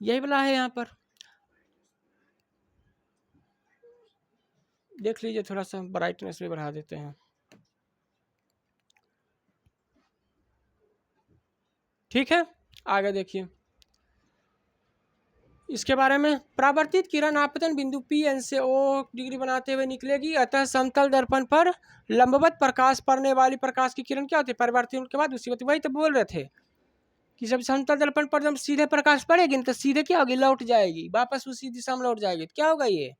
यही वाला है यहाँ पर, देख लीजिए, थोड़ा सा ब्राइटनेस भी बढ़ा देते हैं। ठीक है, आगे देखिए इसके बारे में। परावर्तित किरण आपतन बिंदु पी एन से ओ डिग्री बनाते हुए निकलेगी, अतः समतल दर्पण पर लंबवत प्रकाश पड़ने वाली प्रकाश की किरण क्या होती है, परिवर्तित के बाद उसी वही तो बोल रहे थे कि जब समतल दर्पण पर जब सीधे प्रकाश पड़ेगी तो सीधे क्या होगी, लौट जाएगी, वापस उसी दिशा में लौट जाएगी। तो क्या होगा ये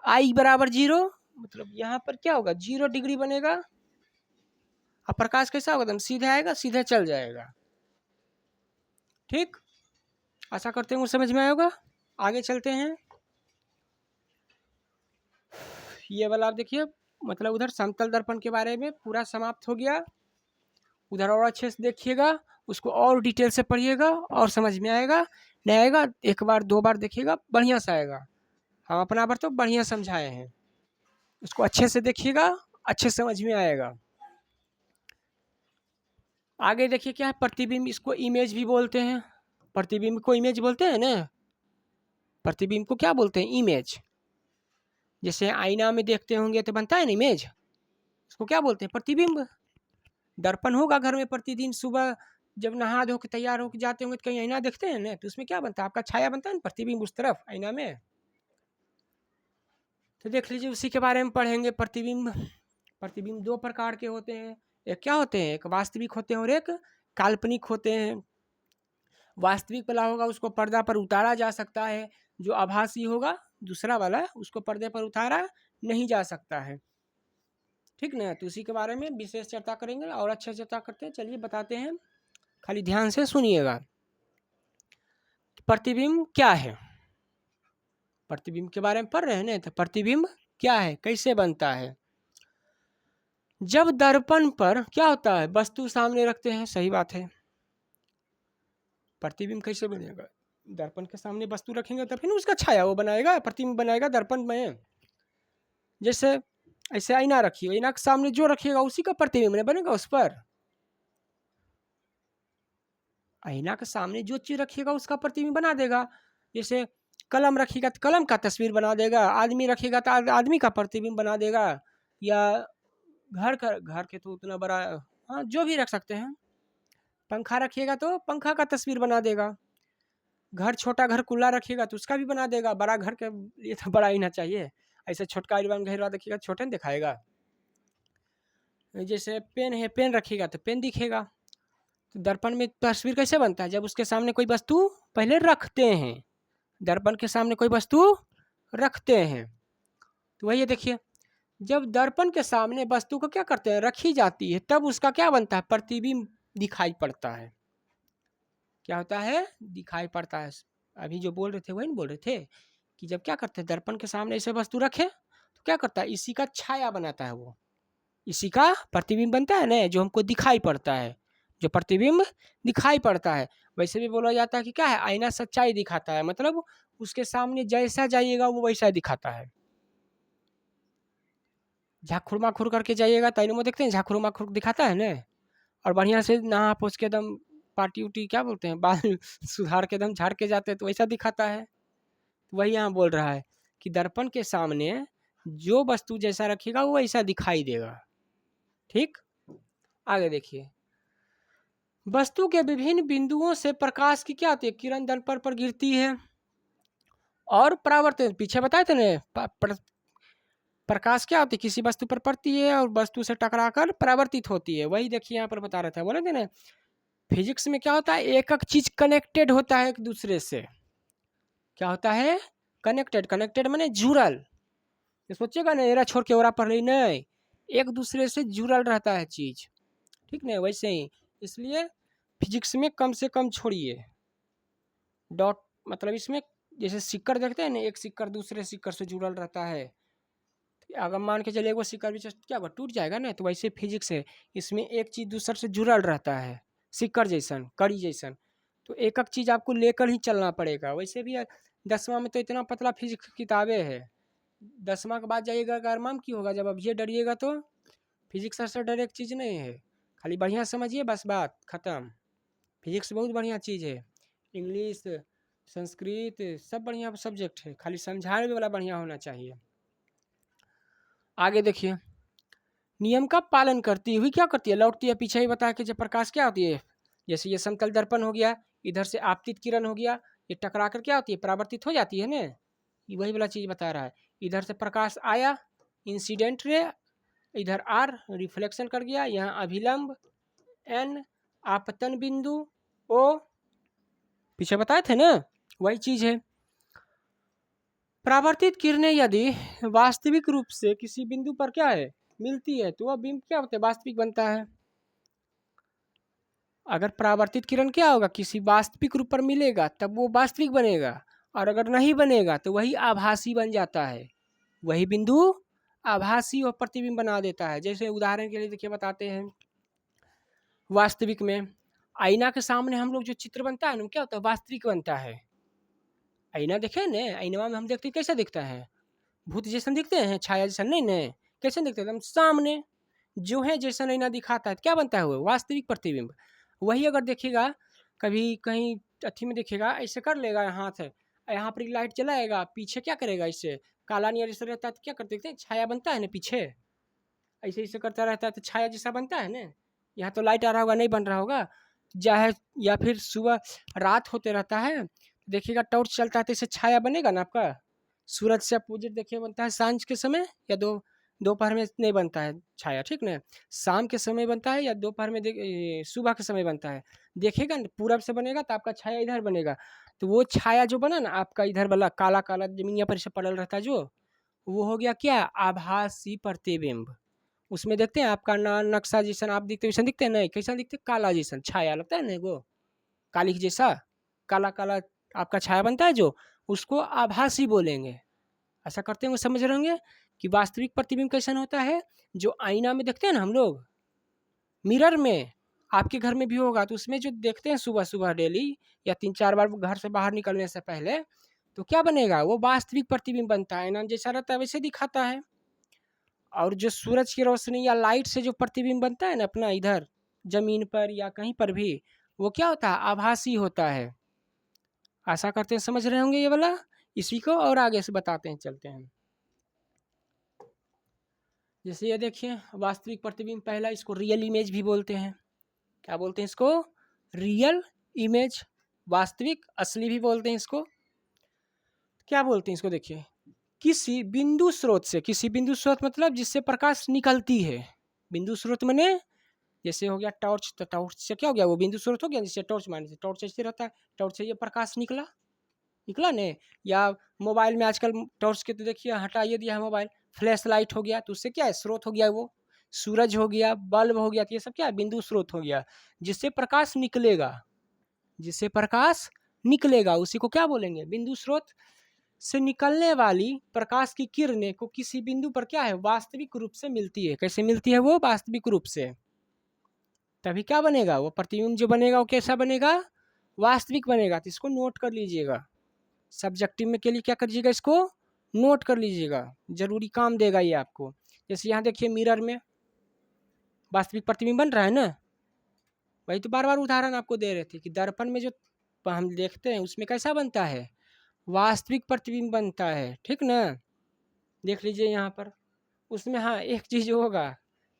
आई बराबर 0, मतलब यहाँ पर क्या होगा 0 डिग्री बनेगा, और प्रकाश कैसा होगा एकदम सीधे आएगा, सीधे चल जाएगा। ठीक, आशा करते हैं समझ में आएगा। आगे चलते हैं, ये वाला आप देखिए, मतलब उधर समतल दर्पण के बारे में पूरा समाप्त हो गया। उधर और अच्छे से देखिएगा, उसको और डिटेल से पढ़िएगा और समझ में आएगा। नहीं आएगा एक बार 2 बार देखिएगा, बढ़िया से आएगा। हम अपना बार तो बढ़िया समझाए हैं, उसको अच्छे से देखिएगा, अच्छे समझ में आएगा। आगे देखिए क्या है, प्रतिबिंब, इसको इमेज भी बोलते हैं। प्रतिबिंब को इमेज बोलते हैं ना, प्रतिबिंब को क्या बोलते हैं, इमेज। जैसे आईना में देखते होंगे तो बनता है ना इमेज, इसको क्या बोलते हैं, प्रतिबिंब। दर्पण होगा घर में प्रतिदिन सुबह जब नहा धो के तैयार होकर जाते होंगे तो कहीं आईना देखते हैं ना, तो उसमें क्या बनता है, आपका छाया बनता है ना, प्रतिबिंब उस तरफ आईना में। तो देख लीजिए उसी के बारे में पढ़ेंगे। प्रतिबिंब, प्रतिबिंब 2 प्रकार के होते हैं, एक क्या होते हैं, एक वास्तविक होते हैं और एक काल्पनिक होते हैं। वास्तविक वाला होगा उसको पर्दा पर उतारा जा सकता है, जो आभासी होगा दूसरा वाला उसको पर्दे पर उतारा नहीं जा सकता है। ठीक ना, तो उसी के बारे में विशेष चर्चा करेंगे और अच्छे चर्चा करते हैं। चलिए बताते हैं, खाली ध्यान से सुनिएगा। प्रतिबिंब क्या है, प्रतिबिंब के बारे में पढ़ रहे हैं ना, तो प्रतिबिंब क्या है, कैसे बनता है। जब दर्पण पर क्या होता है, वस्तु सामने रखते हैं, सही बात है। प्रतिबिंब कैसे बनेगा, दर्पण के सामने वस्तु रखेंगे तब फिर उसका छाया वो बनाएगा, प्रतिबिंब बनाएगा दर्पण में। जैसे ऐसे आईना रखिए, आईना के सामने जो रखिएगा उसी का प्रतिबिंब बनेगा उस पर। आईना के सामने जो चीज रखिएगा उसका प्रतिबिंब बना देगा। जैसे कलम रखिएगा तो कलम का तस्वीर बना देगा, आदमी रखिएगा तो आदमी का प्रतिबिंब बना देगा, या घर के तो उतना बड़ा, हाँ जो भी रख सकते हैं। पंखा रखिएगा तो पंखा का तस्वीर बना देगा। घर छोटा घर खुला रखिएगा तो उसका भी बना देगा। बड़ा घर के लिए तो बड़ा ही ना चाहिए, ऐसे छोटका घेरवा देखिएगा छोटे दिखाएगा। जैसे पेन है, पेन रखिएगा तो पेन दिखेगा। तो दर्पण में तस्वीर कैसे बनता है, जब उसके सामने कोई वस्तु पहले रखते हैं, दर्पण के सामने कोई वस्तु रखते हैं, तो वही देखिए जब दर्पण के सामने वस्तु को क्या करते हैं, रखी जाती है, तब उसका क्या बनता है, प्रतिबिंब दिखाई पड़ता है। क्या होता है, दिखाई पड़ता है। अभी जो बोल रहे थे वही नहीं बोल रहे थे कि जब क्या करते हैं, दर्पण के सामने ऐसे वस्तु रखे तो क्या करता है, इसी का छाया बनाता है, वो इसी का प्रतिबिंब बनता है ना, जो हमको दिखाई पड़ता है। जो प्रतिबिंब दिखाई पड़ता है। वैसे भी बोला जाता है कि क्या है, आईना सच्चाई दिखाता है, मतलब उसके सामने जैसा जाइएगा वो वैसा दिखाता है। झाखुर माखुर करके जाइएगा तो आईने में देखते हैं झाखुर माखुर दिखाता है ना, और बढ़िया से नहा पोछ के एकदम पार्टी उटी क्या बोलते हैं बाल सुधार के एकदम झाड़ के जाते हैं तो वैसा दिखाता है। वही यहाँ बोल रहा है कि दर्पण के सामने जो वस्तु जैसा रखिएगा वो वैसा दिखाई देगा। ठीक, आगे देखिए। वस्तु के विभिन्न बिंदुओं से प्रकाश की क्या होती है, किरण दर्पण पर गिरती है और परावर्तित, पीछे बताए थे ना प्रकाश क्या होती है, किसी वस्तु पर पड़ती है और वस्तु से टकराकर परावर्तित होती है। वही देखिए यहाँ पर बता रहा था, बोले थे ना फिजिक्स में क्या होता है, एक एक चीज कनेक्टेड होता है एक दूसरे से। क्या होता है, कनेक्टेड, कनेक्टेड माने जुड़ल। ये सोचिएगा ना एरा छोड़ के ओरा पढ़ रही, नहीं, एक दूसरे से जुड़ल रहता है चीज। ठीक ना, वैसे ही इसलिए फिजिक्स में कम से कम छोड़िए डॉट, मतलब इसमें जैसे सिक्कर देखते हैं ना, एक सिक्कर दूसरे सिक्कर से जुड़ल रहता है, अगर मान के चलिए वो सिक्कर भी क्या होगा, टूट जाएगा ना, तो वैसे फिजिक्स है, इसमें एक चीज दूसरे से जुड़ल रहता है, सिक्कर जैसन, कड़ी जैसन। तो एक एक चीज आपको लेकर ही चलना पड़ेगा। वैसे भी 10वां में तो इतना पतला फिजिक्स की किताबें है, 10वां के बाद जाइएगा अरमाम की होगा, जब अब ये डरिएगा तो फिजिक्स से डर एक चीज़ नहीं है, खाली बढ़िया समझिए बस, बात खत्म। फिजिक्स बहुत बढ़िया चीज़ है, इंग्लिश संस्कृत सब बढ़िया सब्जेक्ट है, खाली समझाने वाला बढ़िया होना चाहिए। आगे देखिए, नियम का पालन करती हुई क्या करती है, लौटती है पीछे ही बताया कि जब प्रकाश क्या होती है, जैसे ये समतल दर्पण हो गया, इधर से आपतित किरण हो गया, ये टकरा कर क्या होती है, परावर्तित हो जाती है ना, ये वही वाला चीज़ बता रहा है। इधर से प्रकाश आया, इंसिडेंट रे, इधर आर रिफ्लेक्शन कर गया, यहाँ अभिलंब एन, आपतन बिंदु ओ, पीछे बताए थे ना, वही चीज है। परावर्तित किरणें यदि वास्तविक रूप से किसी बिंदु पर क्या है, मिलती है, तो वह बिंब क्या होता है, वास्तविक बनता है। अगर परावर्तित किरण क्या होगा, किसी वास्तविक रूप पर मिलेगा तब वो वास्तविक बनेगा, और अगर नहीं बनेगा तो वही आभासी बन जाता है, वही बिंदु आभासी और प्रतिबिंब बना देता है। जैसे उदाहरण के लिए देखिए बताते हैं, वास्तविक में आईना के सामने हम लोग जो चित्र बनता है ना, क्या होता है, वास्तविक बनता है। आईना देखे न, आईना में हम देखते कैसा दिखता है, भूत जैसा दिखते हैं, छाया जैसा नहीं न, कैसे दिखते हैं, एकदम सामने जो है जैसा आईना दिखाता है, क्या बनता है वो वास्तविक प्रतिबिंब। वही अगर देखिएगा कभी कहीं अथी में देखिएगा, ऐसे कर लेगा हाथ है, यहाँ पर लाइट जलाएगा, पीछे क्या करेगा, इससे काला नियर जैसा रहता है तो क्या करते हैं, छाया बनता है ना पीछे, ऐसे ऐसे करता रहता है तो छाया जैसा बनता है ना। यहाँ तो लाइट आ रहा होगा, नहीं बन रहा होगा, चाहे या फिर सुबह रात होते रहता है, देखिएगा टॉर्च चलता है तो इससे छाया बनेगा ना आपका। सूरज से अपोजिट देखिए बनता है सांझ के समय, या दोपहर में नहीं बनता है छाया, ठीक ना, शाम के समय बनता है या दोपहर में सुबह के समय बनता है। देखिएगा पूरब से बनेगा तो आपका छाया इधर बनेगा, तो वो छाया जो बना ना आपका इधर वाला काला काला जमीनिया पर से पड़ल रहता है जो, वो हो गया क्या, आभासी प्रतिबिंब। उसमें देखते हैं आपका नक्शा जैसा आप दिखते वैसा दिखते हैं, नहीं कैसा दिखते, काला जैसा छाया लगता है ना, वो कालिख जैसा काला काला आपका छाया बनता है जो, उसको आभासी बोलेंगे। ऐसा करते होंगे, समझ रहे होंगे कि वास्तविक प्रतिबिंब कैसा होता है, जो आईना में देखते हैं ना हम लोग, मिरर में, आपके घर में भी होगा, तो उसमें जो देखते हैं सुबह सुबह डेली या 3-4 बार घर से बाहर निकलने से पहले, तो क्या बनेगा, वो वास्तविक प्रतिबिंब बनता है, आईना जैसा रहता है वैसे दिखाता है। और जो सूरज की रोशनी या लाइट से जो प्रतिबिंब बनता है ना अपना इधर जमीन पर या कहीं पर भी, वो क्या होता है, आभासी होता है। आशा करते हैं समझ रहे होंगे ये वाला। इसी को और आगे से बताते हैं, चलते हैं। जैसे ये देखिए वास्तविक प्रतिबिंब पहला, इसको रियल इमेज भी बोलते हैं। क्या बोलते हैं इसको, रियल इमेज, वास्तविक असली भी बोलते हैं इसको। क्या बोलते हैं इसको, देखिए किसी बिंदु स्रोत से, किसी बिंदु स्रोत मतलब जिससे प्रकाश निकलती है, बिंदु स्रोत मने जैसे हो गया टॉर्च, तो टॉर्च से क्या हो गया, वो बिंदु स्रोत हो गया, जिससे टॉर्च मारने से टॉर्च ऐसे रहता है, टॉर्च से ये प्रकाश निकला, निकला ने। या मोबाइल में आजकल टॉर्च के तो देखिए हटाइए दिया है मोबाइल, फ्लैश लाइट हो गया, तो उससे क्या है, स्रोत हो गया वो, सूरज हो गया, बल्ब हो गया, तो ये सब क्या है, बिंदु स्रोत हो गया, जिससे प्रकाश निकलेगा, जिससे प्रकाश निकलेगा उसी को क्या बोलेंगे, बिंदु स्रोत। से निकलने वाली प्रकाश की किरणें को किसी बिंदु पर क्या है, वास्तविक रूप से मिलती है। कैसे मिलती है वो, वास्तविक रूप से। तभी क्या बनेगा, वो प्रतिबिंब जो बनेगा वो कैसा बनेगा, वास्तविक बनेगा। तो इसको नोट कर लीजिएगा, सब्जेक्टिव में के लिए क्या करिएगा, इसको नोट कर लीजिएगा, जरूरी काम देगा ये आपको। जैसे यहाँ देखिए मिरर में वास्तविक प्रतिबिंब बन रहा है ना, वही तो बार बार उदाहरण आपको दे रहे थे कि दर्पण में जो हम देखते हैं उसमें कैसा बनता है, वास्तविक प्रतिबिंब बनता है, ठीक ना। देख लीजिए यहाँ पर, उसमें हाँ एक चीज होगा,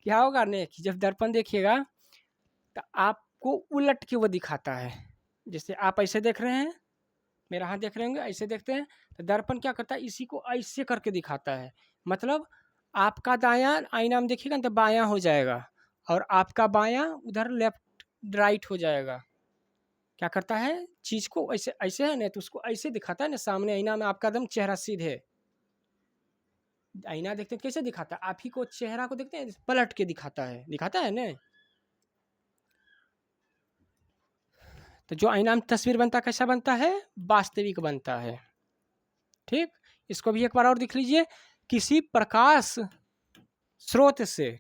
क्या होगा ने कि जब दर्पण देखिएगा तो आपको उलट के वो दिखाता है। जैसे आप ऐसे देख रहे हैं, मेरा हाथ देख रहे होंगे, ऐसे देखते हैं, तो दर्पण क्या करता है, इसी को ऐसे करके दिखाता है। मतलब आपका दायां आईना में देखिएगा तो बायां हो जाएगा, और आपका बायां उधर लेफ्ट राइट हो जाएगा। क्या करता है, चीज को ऐसे ऐसे है ना, तो उसको ऐसे दिखाता है ना, सामने आईना में आपका एकदम चेहरा सीधे, आईना देखते हैं कैसे दिखाता है, आप ही को चेहरा को देखते हैं पलट के दिखाता है ना। तो जो आईना में तस्वीर बनता है कैसा बनता है, वास्तविक बनता है, ठीक। इसको भी एक बार और देख लीजिए, किसी प्रकाश स्रोत से,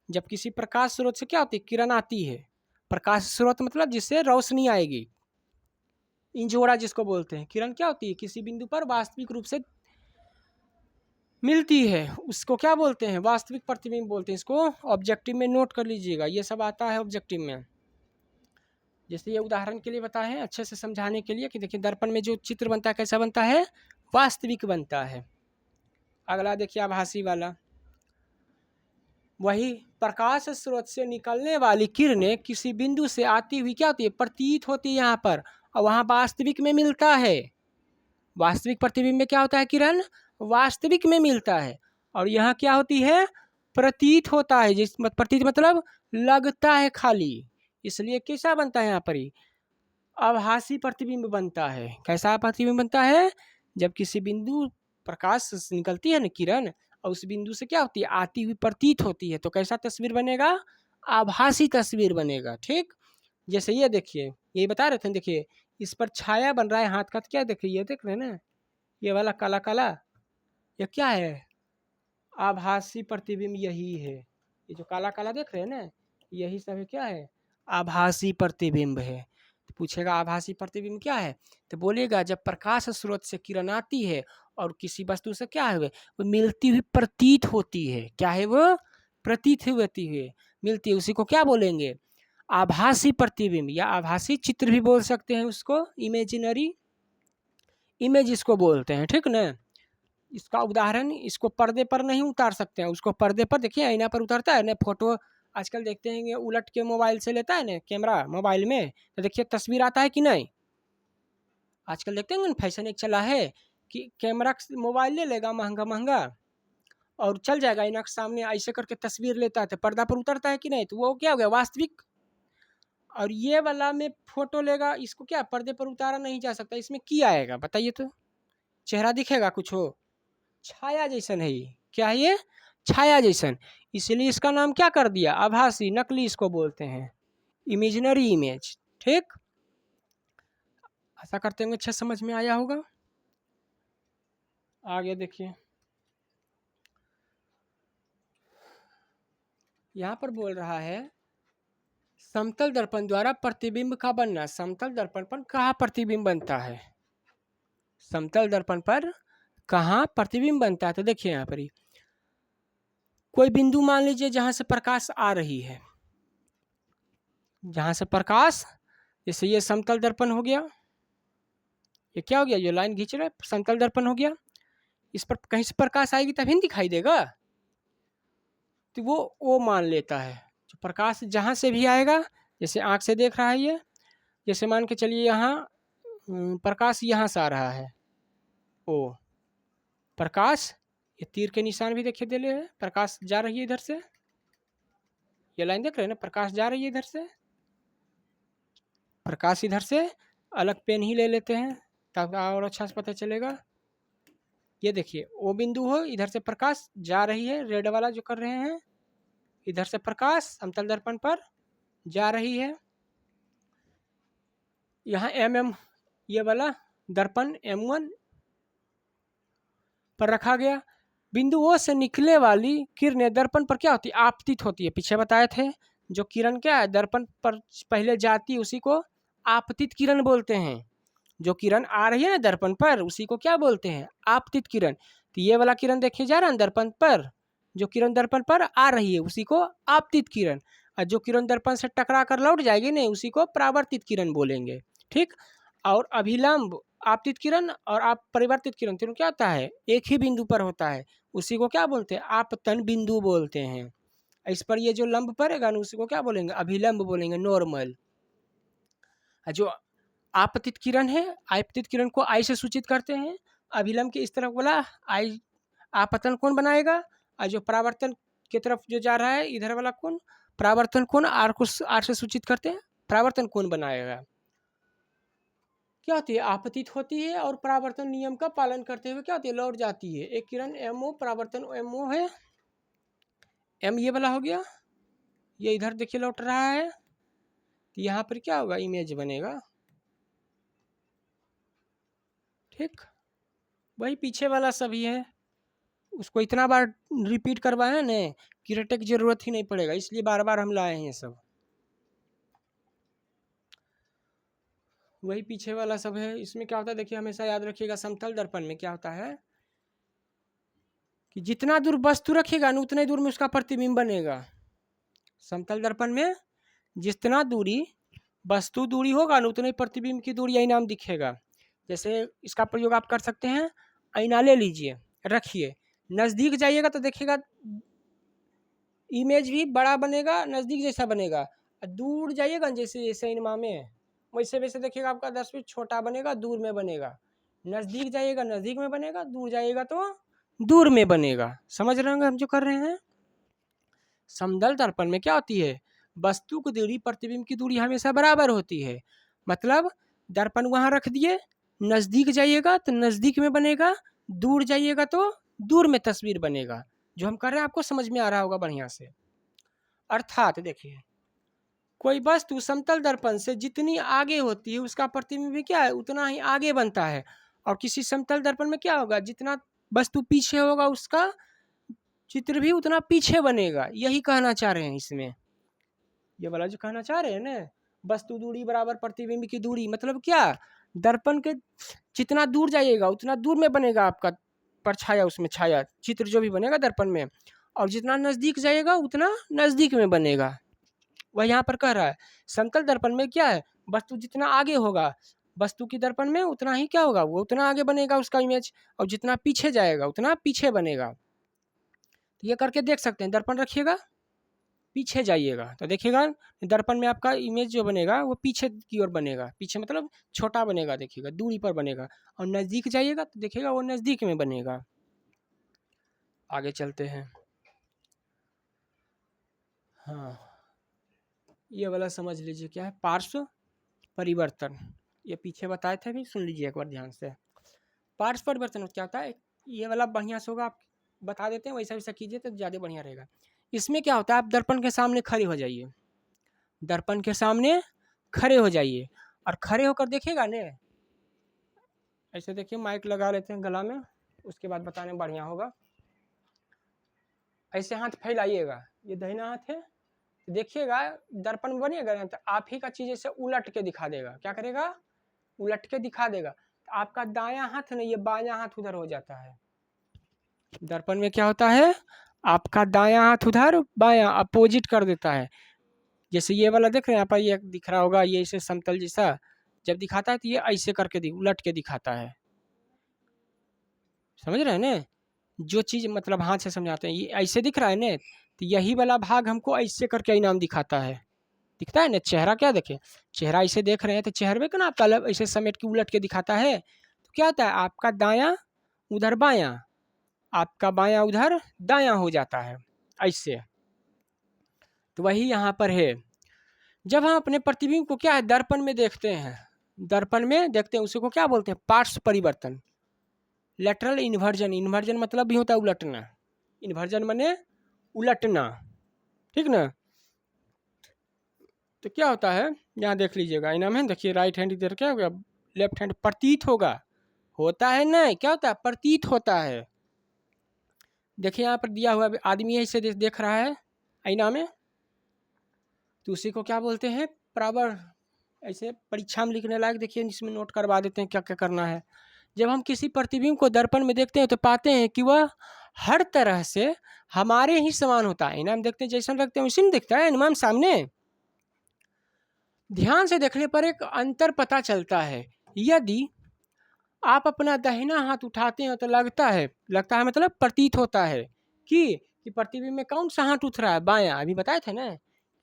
जब किसी प्रकाश स्रोत से क्या होती है, किरण आती है। प्रकाश स्रोत मतलब जिससे रोशनी आएगी, इंजोड़ा जिसको बोलते हैं। किरण क्या होती है, किसी बिंदु पर वास्तविक रूप से मिलती है, उसको क्या बोलते हैं, वास्तविक प्रतिबिंब बोलते हैं। इसको ऑब्जेक्टिव में नोट कर लीजिएगा, ये सब आता है ऑब्जेक्टिव में। जैसे ये उदाहरण के लिए बताए हैं अच्छे से समझाने के लिए कि देखिए दर्पण में जो चित्र बनता है कैसा बनता है, वास्तविक बनता है। अगला देखिए आभासी वाला, वही प्रकाश स्रोत से निकलने वाली किरणें किसी बिंदु से आती हुई क्या होती है, प्रतीत होती है यहाँ पर, और वहाँ वास्तविक में मिलता है। वास्तविक प्रतिबिंब में क्या होता है, किरण वास्तविक में मिलता है, और यहाँ क्या होती है, प्रतीत होता है। जिस प्रतीत मतलब लगता है खाली, इसलिए कैसा बनता है यहाँ पर ही, आभासी प्रतिबिंब बनता है। कैसा प्रतिबिंब बनता है, जब किसी बिंदु प्रकाश से निकलती है ना किरण, और उस बिंदु से क्या होती है, आती हुई प्रतीत होती है, तो कैसा तस्वीर बनेगा, आभासी तस्वीर बनेगा, ठीक। जैसे ये देखिए, ये बता रहे थे, देखिए इस पर छाया बन रहा है हाथ का, तो क्या देखिए, ये देख रहे हैं ना, ये वाला काला काला, ये क्या है, आभासी प्रतिबिंब यही है। ये जो काला काला देख रहे हैं ना, यही सब है, क्या है, आभासी प्रतिबिंब है। तो पूछेगा आभासी प्रतिबिंब क्या है, तो बोलेगा जब प्रकाश स्रोत से किरण आती है और किसी वस्तु से क्या है, वो मिलती हुई प्रतीत होती है। क्या है वो, प्रतीत होती है, मिलती है, उसी को क्या बोलेंगे, आभासी प्रतिबिंब, या आभासी चित्र भी बोल सकते हैं उसको, इमेजिनरी इमेज इसको बोलते हैं, ठीक ना। इसका उदाहरण, इसको पर्दे पर नहीं उतार सकते हैं, उसको पर्दे पर देखिए आईना पर उतरता है ना फोटो, आजकल देखते हैं उलट के मोबाइल से लेता है ना कैमरा मोबाइल में, तो देखिए तस्वीर आता है कि नहीं। आजकल देखते हैं ना फैशन एक चला है कि कैमरा मोबाइल ले लेगा महंगा महंगा, और चल जाएगा आईना के सामने ऐसे करके तस्वीर लेता है, तो पर्दा पर उतरता है कि नहीं, तो वो क्या हो गया, वास्तविक। और ये वाला में फोटो लेगा, इसको क्या पर्दे पर उतारा नहीं जा सकता, इसमें की आएगा बताइए, तो चेहरा दिखेगा कुछ हो, छाया जैसन है ये, क्या है ये, छाया जैसन। इसलिए इसका नाम क्या कर दिया, आभासी, नकली इसको बोलते हैं, इमेजिनरी इमेज, ठीक। ऐसा करते होंगे, अच्छा समझ में आया होगा। आगे देखिए, यहाँ पर बोल रहा है समतल दर्पण द्वारा प्रतिबिंब का बनना। समतल दर्पण पर कहाँ प्रतिबिंब बनता है, समतल दर्पण पर कहाँ प्रतिबिंब बनता है, तो देखिए यहाँ पर ही कोई बिंदु मान लीजिए जहां से प्रकाश आ रही है, जहां से प्रकाश, जैसे ये समतल दर्पण हो गया, ये क्या हो गया, ये लाइन खींच रहे समतल दर्पण हो गया, इस पर कहीं से प्रकाश आएगी तभी नहीं दिखाई देगा, तो वो मान लेता है, जो प्रकाश जहां से भी आएगा, जैसे आंख से देख रहा है ये, जैसे मान के चलिए यहाँ प्रकाश यहाँ से आ रहा है, ओ प्रकाश, ये तीर के निशान भी देखिए दे ले है, प्रकाश जा रही है इधर से, ये लाइन देख रहे हैं ना, प्रकाश जा रही है इधर से, प्रकाश इधर से, अलग पेन ही ले लेते हैं तब और अच्छा से पता चलेगा। ये देखिए वो बिंदु हो, इधर से प्रकाश जा रही है, रेड वाला जो कर रहे हैं, इधर से प्रकाश समतल दर्पण पर जा रही है। यहाँ एम ये वाला दर्पण M1 पर रखा गया, बिंदु ओ से निकले वाली किरणें दर्पण पर क्या होती है, आपतित होती है, पीछे बताए थे जो किरण क्या है दर्पण पर पहले जाती है उसी को आपतित किरण बोलते हैं। जो किरण आ रही है ना दर्पण पर उसी को क्या बोलते हैं आपतित किरण। तो ये वाला किरण देखे जा रहा है दर्पण पर, जो किरण दर्पण पर आ रही है उसी को आपतित किरण, और जो किरण दर्पण से टकरा कर लौट जाएगी नहीं उसी को परावर्तित किरण बोलेंगे। ठीक। और अभिलंब आपतित किरण और आप परिवर्तित किरण तीनों क्या होता है एक ही बिंदु पर होता है, उसी को क्या बोलते हैं आपतन बिंदु बोलते हैं। इस पर ये जो लंब पड़ेगा ना उसी को क्या बोलेंगे अभिलंब बोलेंगे नॉर्मल। जो आपतित किरण है आपतित किरण को आई से सूचित करते हैं, अभिलंब के इस तरफ वाला आई आपतन कोण बनाएगा, और जो परावर्तन की तरफ जो जा रहा है इधर वाला कोण परावर्तन कोण आर को आर से सूचित करते हैं परावर्तन कोण बनाएगा। क्या होती है आपतित होती है और परावर्तन नियम का पालन करते हुए क्या होती है लौट जाती है। एक किरण एमओ परावर्तन एमओ है, एम ये वाला हो गया, ये इधर देखिए लौट रहा है, तो यहाँ पर क्या होगा इमेज बनेगा। ठीक, वही पीछे वाला सभी है, उसको इतना बार रिपीट करवाए ना कि रटे की जरूरत ही नहीं पड़ेगा, इसलिए बार बार हम लाए हैं ये सब। वही पीछे वाला सब है। इसमें क्या होता है देखिए हमेशा याद रखिएगा समतल दर्पण में क्या होता है कि जितना दूर वस्तु रखेगा ना उतने दूर में उसका प्रतिबिंब बनेगा। समतल दर्पण में जितना दूरी वस्तु दूरी होगा ना उतने प्रतिबिंब की दूरी यही नाम दिखेगा। जैसे इसका प्रयोग आप कर सकते हैं, आईना ले लीजिए रखिए, नज़दीक जाइएगा तो देखिएगा इमेज भी बड़ा बनेगा नज़दीक जैसा बनेगा, दूर जाइएगा जैसे जैसे इनमा में वैसे वैसे देखिएगा आपका तस्वीर छोटा बनेगा दूर में बनेगा, नज़दीक जाइएगा नज़दीक में बनेगा, दूर जाइएगा तो दूर में बनेगा। समझ रहे होंगे हम जो कर रहे हैं। समतल दर्पण में क्या होती है वस्तु की दूरी प्रतिबिंब की दूरी हमेशा बराबर होती है। मतलब दर्पण वहाँ रख दिए, नज़दीक जाइएगा तो नज़दीक में बनेगा, दूर जाइएगा तो दूर में तस्वीर बनेगा। जो हम कर रहे हैं आपको समझ में आ रहा होगा बढ़िया से। अर्थात देखिए कोई वस्तु समतल दर्पण से जितनी आगे होती है उसका प्रतिबिंब भी क्या है उतना ही आगे बनता है, और किसी समतल दर्पण में क्या होगा जितना वस्तु पीछे होगा उसका चित्र भी उतना पीछे बनेगा। यही कहना चाह रहे हैं इसमें, ये वाला जो कहना चाह रहे हैं ना वस्तु दूरी बराबर प्रतिबिंब की दूरी, मतलब क्या दर्पण के जितना दूर जाइएगा उतना दूर में बनेगा आपका परछाया, उसमें छाया चित्र जो भी बनेगा दर्पण में, और जितना नज़दीक जाइएगा उतना नज़दीक में बनेगा। वह यहाँ पर कह रहा है समतल दर्पण में क्या है वस्तु जितना आगे होगा वस्तु की दर्पण में उतना ही क्या होगा वो उतना आगे बनेगा उसका इमेज, और जितना पीछे जाएगा उतना पीछे बनेगा। तो ये करके देख सकते हैं, दर्पण रखिएगा पीछे जाइएगा तो देखिएगा दर्पण में आपका इमेज जो बनेगा वो पीछे की ओर बनेगा, पीछे मतलब छोटा बनेगा देखिएगा दूरी पर बनेगा, और नज़दीक जाइएगा तो देखिएगा वो नज़दीक में बनेगा। आगे चलते हैं। हाँ ये वाला समझ लीजिए क्या है पार्श्व परिवर्तन, ये पीछे बताए थे भी, सुन लीजिए एक बार ध्यान से। पार्श्व परिवर्तन क्या होता है, ये वाला बढ़िया से होगा आप बता देते हैं, वैसा वैसा कीजिए तो ज़्यादा बढ़िया रहेगा। इसमें क्या होता है आप दर्पण के सामने खड़े हो जाइए, दर्पण के सामने खड़े हो जाइए और खड़े होकर देखिएगा ने ऐसे देखिए माइक लगा लेते हैं गला में, उसके बाद बताने बढ़िया होगा। ऐसे हाथ फैलाइएगा, ये दाहिना हाथ है, देखिएगा दर्पण में बनिएगा ना तो आप ही का चीज़ ऐसे उलट के दिखा देगा, क्या करेगा उलट के दिखा देगा, तो आपका दायां हाथ नहीं ये बायां हाथ उधर हो जाता है। दर्पण में क्या होता है आपका दायां हाथ उधर बायां अपोजिट कर देता है। जैसे ये वाला देख रहे हैं यहाँ पर ये दिख रहा होगा, ये ऐसे समतल जैसा जब दिखाता है तो ये ऐसे करके उलट के दिखाता है। समझ रहे हैं ना, जो चीज़ मतलब हाथ से समझाते हैं ये ऐसे दिख रहा है ना तो यही वाला भाग हमको ऐसे करके इनाम दिखाता है, दिखता है ना। चेहरा क्या देखे, चेहरा ऐसे देख रहे हैं तो चेहरे का ना आपका ऐसे समेट के उलट के दिखाता है, तो क्या होता है आपका दायां उधर बायां, आपका बायां उधर दायां हो जाता है ऐसे। तो वही यहाँ पर है, जब हम अपने प्रतिबिंब को क्या है दर्पण में देखते हैं, दर्पण में देखते हैं उसी को क्या बोलते हैं पार्श्व परिवर्तन, लेटरल इन्वर्जन। इन्वर्जन मतलब भी होता है उलटना, इन्वर्जन माने उलटना, ठीक ना। तो क्या होता है यहाँ देख लीजिएगा इनाम है, देखिए राइट हैंड इधर क्या हो गया लेफ्ट हैंड प्रतीत होगा, होता है ना क्या होता है प्रतीत होता है। देखिए यहाँ पर दिया हुआ आदमी है इसे देख रहा है आईना में, तो उसी को क्या बोलते हैं, प्रवर। ऐसे परीक्षा में लिखने लायक देखिए, इसमें नोट करवा देते हैं क्या क्या करना है। जब हम किसी प्रतिबिंब को दर्पण में देखते हैं तो पाते हैं कि वह हर तरह से हमारे ही समान होता है। इनाम देखते हैं जैसा रखते हैं उसी में दिखता है इनाम सामने। ध्यान से देखने पर एक अंतर पता चलता है। यदि आप अपना दाहिना हाथ उठाते हैं तो लगता है मतलब प्रतीत होता है कि प्रतिबिंब में कौन सा हाथ उठ रहा है, बायां। अभी बताए थे ना